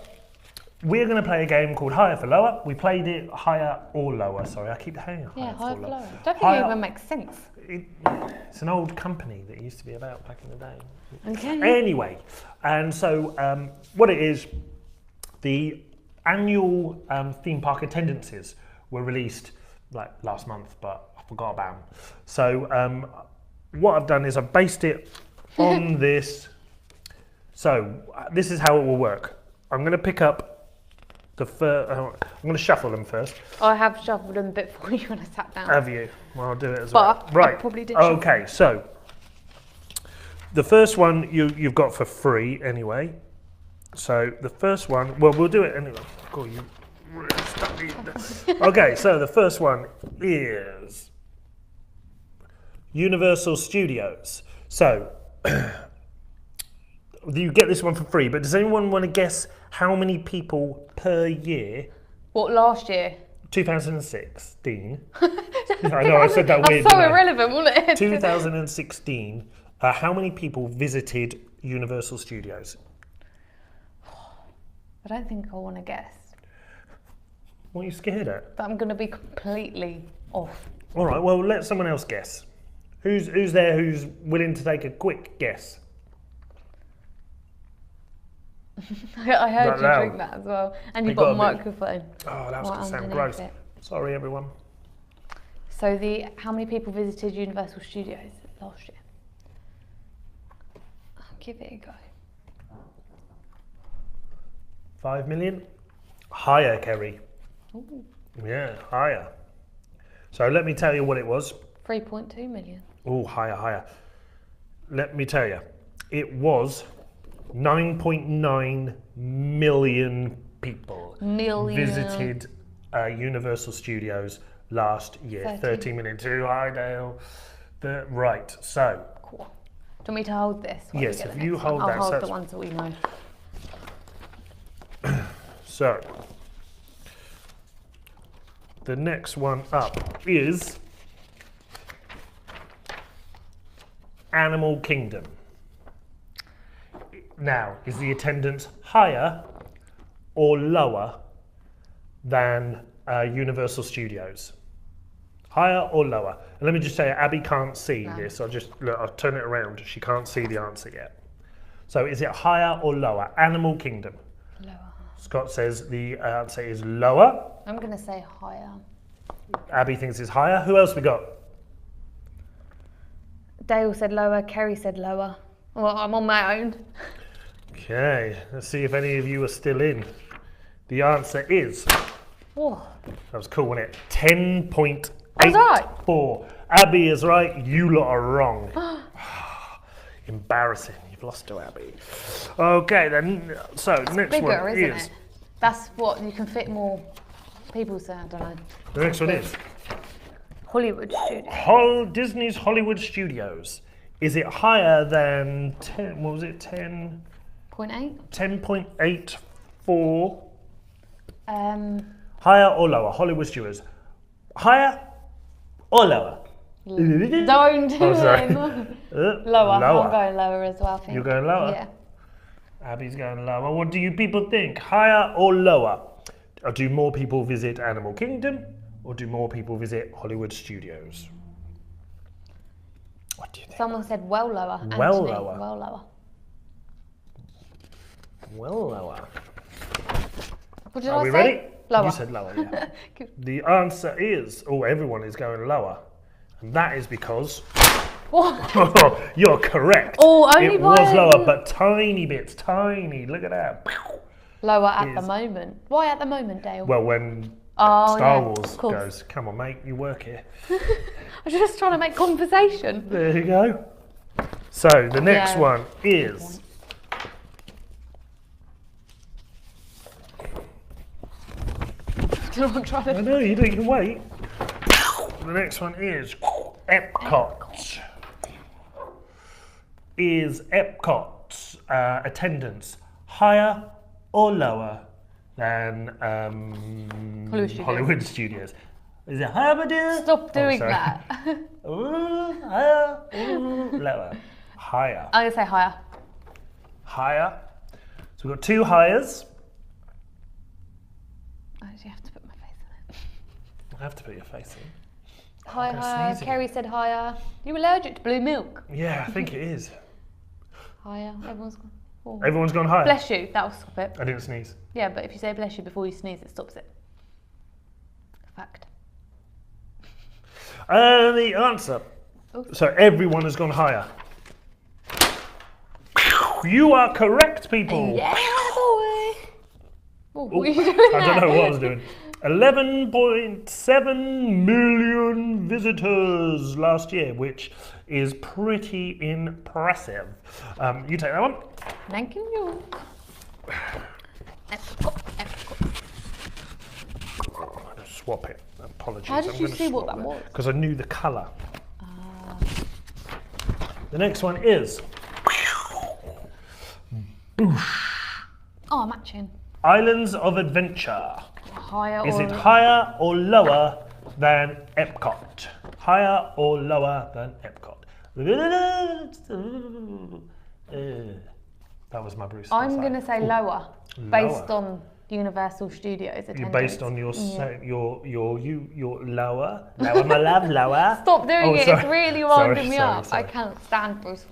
we're going to play a game called Higher for Lower. We played it higher or lower. Sorry, I keep saying higher for lower. lower. Don't think it even makes sense. It's an old company that used to be about back in the day. Okay. Anyway, and so what it is, the annual theme park attendances were released like last month, but I forgot about them. So what I've done is I've based it on this. So this is how it will work. I'm going to pick up the first. I'm going to shuffle them first. I have shuffled them before you when I sat down. Have you? Well, I'll do it as well. Right. I probably did. Okay, so the first one you've got for free anyway. So the first one, well, we'll do it anyway. God, you really stuck me in there. Okay, so the first one is Universal Studios. So you get this one for free, but does anyone want to guess how many people per year? What, last year? 2016. I know, I said that weird. That's so irrelevant, wasn't it? 2016. How many people visited Universal Studios? I don't think I want to guess. What are you scared at? That I'm going to be completely off. All right, well, let someone else guess. Who's there who's willing to take a quick guess? I heard you drink that as well. And you've got a microphone. Oh, that's going to sound gross. Sorry, everyone. So how many people visited Universal Studios last year? Give it a go. 5 million? Higher, Kerry. Ooh. Yeah, higher. So let me tell you what it was. 3.2 million. Oh, higher. Let me tell you. It was 9.9 million people visited Universal Studios last year. 13 million too high, Dale. Right, so. Cool. Do you want me to hold this? Yes, if you hold that. I'll hold the ones that we know. So, the next one up is Animal Kingdom. Now, is the attendance higher or lower than Universal Studios? Higher or lower? And let me just say, Abby can't see this. I'll turn it around. She can't see the answer yet. So, is it higher or lower? Animal Kingdom. Lower. Scott says the answer is lower. I'm going to say higher. Abby thinks it's higher. Who else we got? Dale said lower. Kerry said lower. Well, I'm on my own. Okay, let's see if any of you are still in. The answer is... Whoa. That was cool, wasn't it? 10.84. I was right. Abby is right. You lot are wrong. Embarrassing. You've lost to Abby. Okay, then. So it's next bigger, one isn't is. It? That's what you can fit more people. So I don't know. The next one is Hollywood Studios. Disney's Hollywood Studios. Is it higher than 10? What was it? 10. 0.8. 10.84. Higher or lower? Hollywood Studios. Higher or lower? Don't do it. Lower. I'm going lower as well, I think. You're going lower? Yeah. Abby's going lower. What do you people think? Higher or lower? Or do more people visit Animal Kingdom? Or do more people visit Hollywood Studios? What do you think? Someone said well lower. Well Anthony, lower. Well lower. Well lower. What did Are I we say? ready? Lower. You said lower, yeah. The answer is, everyone is going lower. And that is because... What? You're correct. Oh, only it was lower, but tiny bits, tiny. Look at that. Lower at the moment. Why at the moment, Dale? Well, when Star Wars course. goes, come on, mate, you work here. I'm just trying to make conversation. There you go. So the next one is... I'm trying to... I know, you can wait. The next one is Epcot. Is Epcot's attendance higher or lower than Hollywood Studios? Is it higher? Stop doing that. Higher, lower. Higher. I'm going to say higher. Higher. So we've got two hires. I actually have to put my face in it. I have to put your face in. Higher. Kerry said higher. You allergic to blue milk? Yeah, I think it is. Higher. Everyone's gone. Oh. Everyone's gone higher. Bless you. That will stop it. I didn't sneeze. Yeah, but if you say bless you before you sneeze, it stops it. Fact. The answer. Oof. So everyone has gone higher. You are correct, people. Yeah, boy. Ooh, I don't know what I was doing. 11.7 million visitors last year, which is pretty impressive. You take that one. Thank you. Epcot. I'm going to swap it. Apologies. How did you see what that was? Because I knew the colour. The next one is Busch. Oh, matching. Islands of Adventure. Higher is it higher or lower than Epcot? Higher or lower than Epcot? That was my Bruce. I'm going to say lower, based on Universal Studios attendance. You're based on your lower, my love, lower. Stop doing it. Sorry. It's really winding me up. I can't stand Bruce.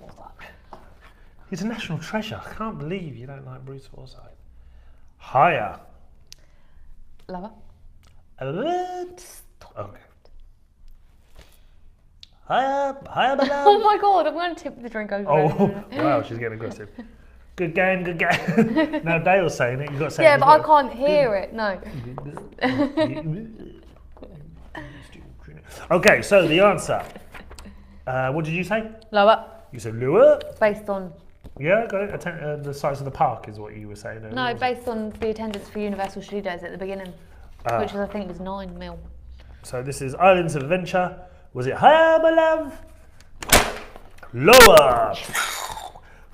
He's a national treasure. I can't believe you don't like Bruce Forsyth. Higher. Lower. Okay. Higher, my love. Oh my god, I'm going to tip the drink over. Oh, wow, she's getting aggressive. Good game, good game. Now Dale's saying it, you've got to say it. Yeah, but I can't hear it, no. Okay, so the answer. What did you say? Lower. You said lower? Based on... Yeah, got it. The size of the park is what you were saying. No, based on the attendance for Universal Studios at the beginning, which was, I think was 9 mil. So this is Islands of Adventure. Was it higher, my love? Lower.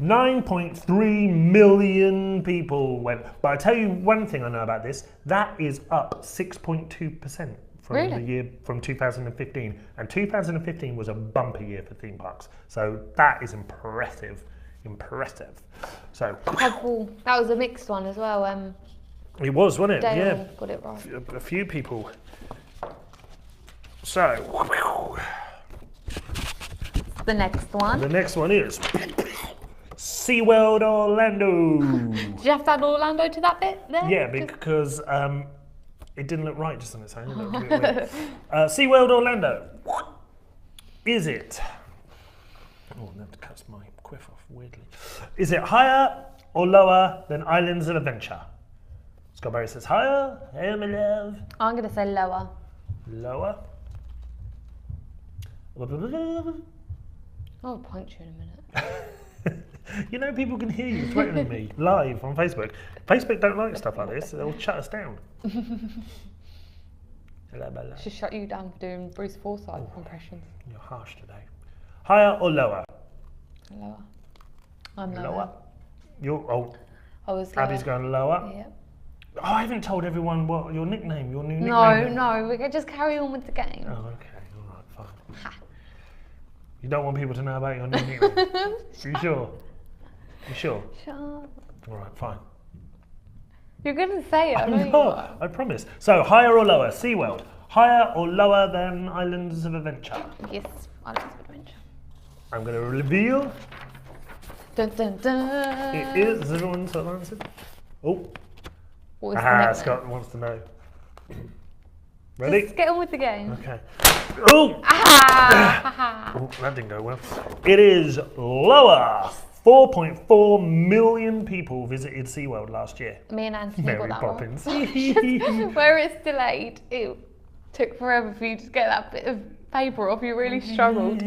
9.3 million people went. But I tell you one thing I know about this. That is up 6.2% from the year from 2015. And 2015 was a bumper year for theme parks. So that is impressive. Impressive. So that was a mixed one as well. It was, wasn't it? Dale Yeah. Got it right. A few people. So The next one. the next one is SeaWorld Orlando. Did you have to add Orlando to that bit there? Yeah, because it didn't look right just on its own. It looked a bit weird. SeaWorld Orlando. Is it? Oh, I have to cut my quiff off weirdly. Is it higher or lower than Islands of Adventure? Scott says higher. Hey, my love. I'm going to say lower. Lower. I'll punch you in a minute. You know, people can hear you threatening me live on Facebook. Facebook don't like stuff like this. They'll shut us down. Should shut you down for doing Bruce Forsyth impressions. You're harsh today. Higher or lower? Lower. I'm lower. Lower. You're, I was lower. Abby's going lower. Yeah. Oh, I haven't told everyone what your nickname, your new nickname. No, we can just carry on with the game. Oh, okay. All right, fine. Ha. You don't want people to know about your new nickname? You sure? You sure? Shut up. All right, fine. You're going to say it, I know I'm you not. are. I promise. So, higher or lower? SeaWorld. Higher or lower than Islands of Adventure? Yes, Islands of Adventure. I'm going to reveal. Dun, dun, dun. It is. Has everyone sort of answered? Oh. What was the nickname? Scott wants to know. Ready? Just get on with the game. Okay. Oh! Oh, that didn't go well. It is lower. 4.4 million people visited SeaWorld last year. Me and Anthony Mary got that Poppins. Right. Where it's delayed, it took forever for you to get that bit of paper off. You really struggled.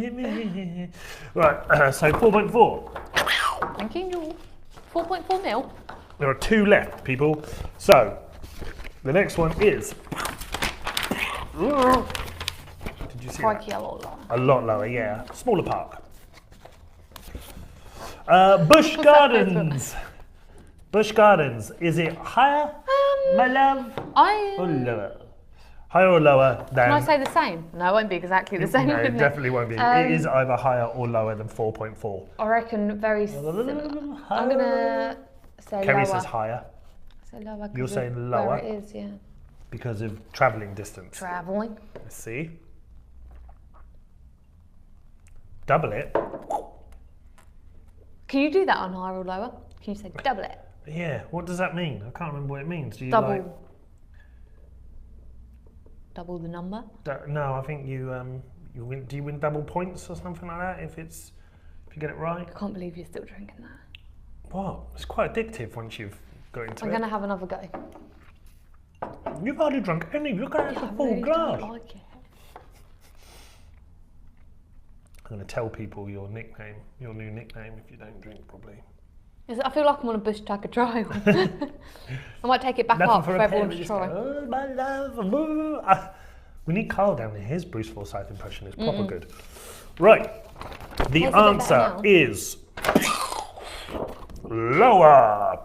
Right, so 4.4. Thank you. 4.4 mil. There are 2 left, people. So, the next one is... Did you see Crikey, that? a lot lower. A lot lower, yeah. Smaller park. Busch Gardens. Busch Gardens. Is it higher, my love, or lower? Higher or lower than... Can I say the same? No, it won't be exactly the same. No, it definitely won't be. It is either higher or lower than 4.4. I reckon very similar. I'm going to say Kerry lower. says higher. Say lower. You're saying lower? Where it is, yeah. Because of travelling distance. Travelling. Let's see. Double it. Can you do that on higher or lower? Can you say double it? Yeah, what does that mean? I can't remember what it means. Do you Double. like... Double the number? No, I think you win. Do you win double points or something like that if you get it right? I can't believe you're still drinking that. What? It's quite addictive once you've got into I'm it. going to have another go. You've hardly drunk any. Look at it, it's a full really glass. don't like it. I'm going to tell people your new nickname, if you don't drink, probably. I feel like I'm on a Busch Tucker trial. I might take it back Nothing up for everyone to try. Oh, my love. We need Carl down here. His Bruce Forsyth impression is proper good. Right. The answer is lower.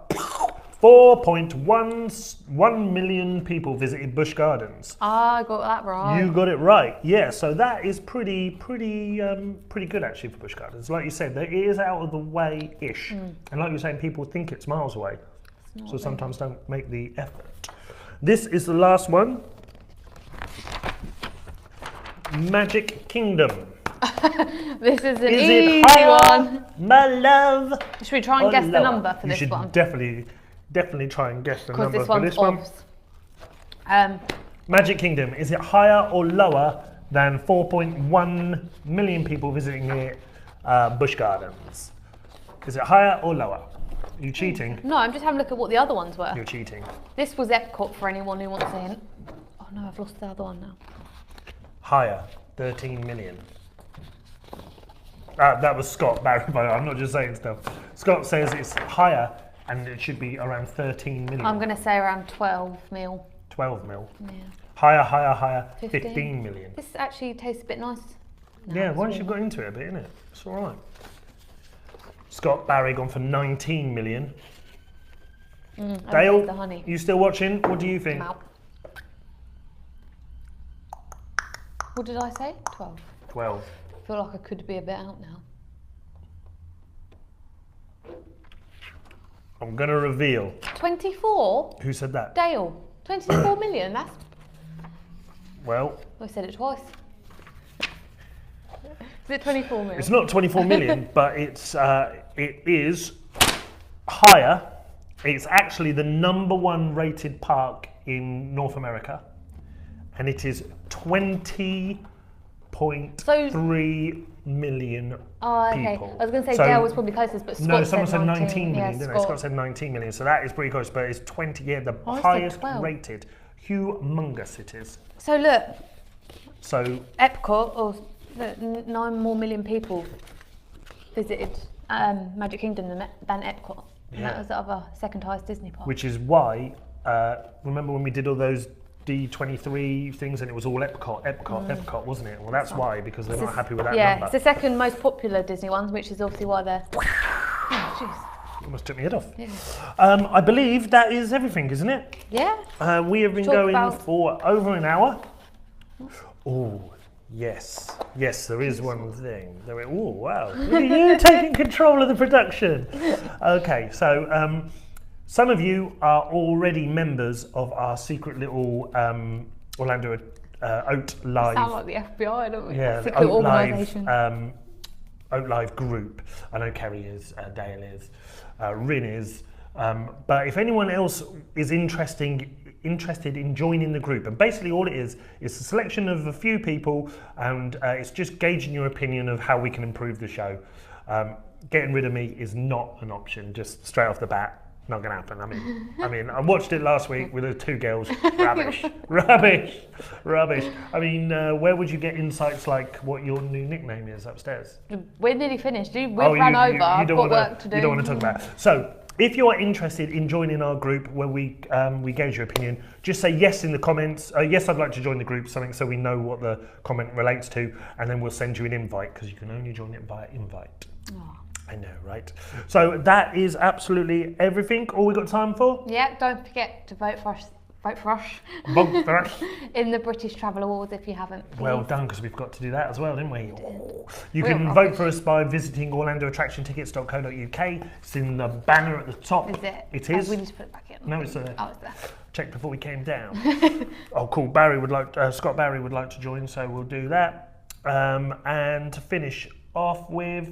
4.1 million people visited Busch Gardens. I got that right. You got it right. Yeah, so that is pretty good actually for Busch Gardens. Like you said, it is out of the way-ish. And like you're saying, people think it's miles away. So sometimes don't make the effort. This is the last one. Magic Kingdom. This is an Is easy it higher, one. my love? Should we try and guess the number for this one? You should definitely try and guess the number Because for this this one's one. obs. Magic Kingdom, is it higher or lower than 4.1 million people visiting the Busch Gardens? Is it higher or lower? Are you cheating? No, I'm just having a look at what the other ones were. You're cheating. This was Epcot for anyone who wants a hint. Oh no, I've lost the other one now. Higher, 13 million. That was Scott Barry, by the way. I'm not just saying stuff. Scott says it's higher and it should be around 13 million. I'm going to say around 12 mil. 12 mil. Yeah. Higher, 15 million. This actually tastes a bit nice. No, Yeah, once you've got into it a bit, innit? It's all right. Scott Barry gone for 19 million. Dale, the honey. you still watching? What do you think? I'm out. What did I say? 12. 12. I feel like I could be a bit out now. I'm going to reveal. 24? Who said that? Dale. 24 million, that's... Well, I said it twice. Is it 24 million? it's not 24 million, but it is higher. It's actually the #1 rated park in North America, and it is 20.3 million okay. people. I was going to say So- Dale was probably closest, but Scott No, someone said 19 19 million, yeah, didn't they? Scott said 19 million, so that is pretty close, but it's 20, yeah, the I said highest 12. rated. Humongous it is. So look, So, Epcot, or 9 more million people visited Magic Kingdom than Epcot. And Yeah. that was the other second highest Disney park. which is why, remember when we did all those D23 things and it was all Epcot, wasn't it? Well, that's why, because they're not happy with that yeah, number. it's the second most popular Disney one, which is obviously why they're... Oh, jeez. Almost took me head off. Yeah. I believe that is everything, isn't it? Yeah. We have been Talk going about- for over an hour. Oh, yes. Yes, there is one thing. Oh, wow. Look at you taking control of the production. Okay, so some of you are already members of our secret little Orlando OAT Live. Sound like the FBI, don't we? Yeah, the Secret OAT Live, organisation. OAT Live group. I know Kerry is, Dale is, Rin is. But if anyone else is interested in joining the group, and basically all it is a selection of a few people, and it's just gauging your opinion of how we can improve the show. Getting rid of me is not an option, just straight off the bat. Not going to happen. I mean, I watched it last week with the 2 girls. Rubbish. I mean, where would you get insights like what your new nickname is upstairs? We're nearly finished. We've run over. I've got work to do. You don't want to talk about it. So, if you are interested in joining our group where we gauge your opinion, just say yes in the comments. Yes, I'd like to join the group, something so we know what the comment relates to, and then we'll send you an invite because you can only join it via invite. Oh. I know, right? So that is absolutely everything. All we got time for? Yeah, don't forget to vote for us. Vote for us. Vote for us. In the British Travel Awards if you haven't. Please. Well done, because we've got to do that as well, didn't we? You We're can rubbish. vote for us by visiting orlandoattractiontickets.co.uk. It's in the banner at the top. Is it? It Oh, is. we need to put it back in. No, it's there. Oh, it's there. Checked before we came down. Oh, cool. Scott Barry would like to join, so we'll do that. And to finish off with.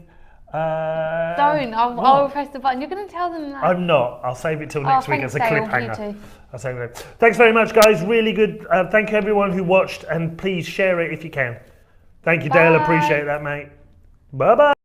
I'll press the button. You're going to tell them that. I'm not. I'll save it till next week as a Dale, you cliffhanger. too. I'll save it. Thanks very much, guys. Really good. Thank you, everyone who watched, and please share it if you can. Thank you, Dale. Bye. Appreciate that, mate. Bye bye.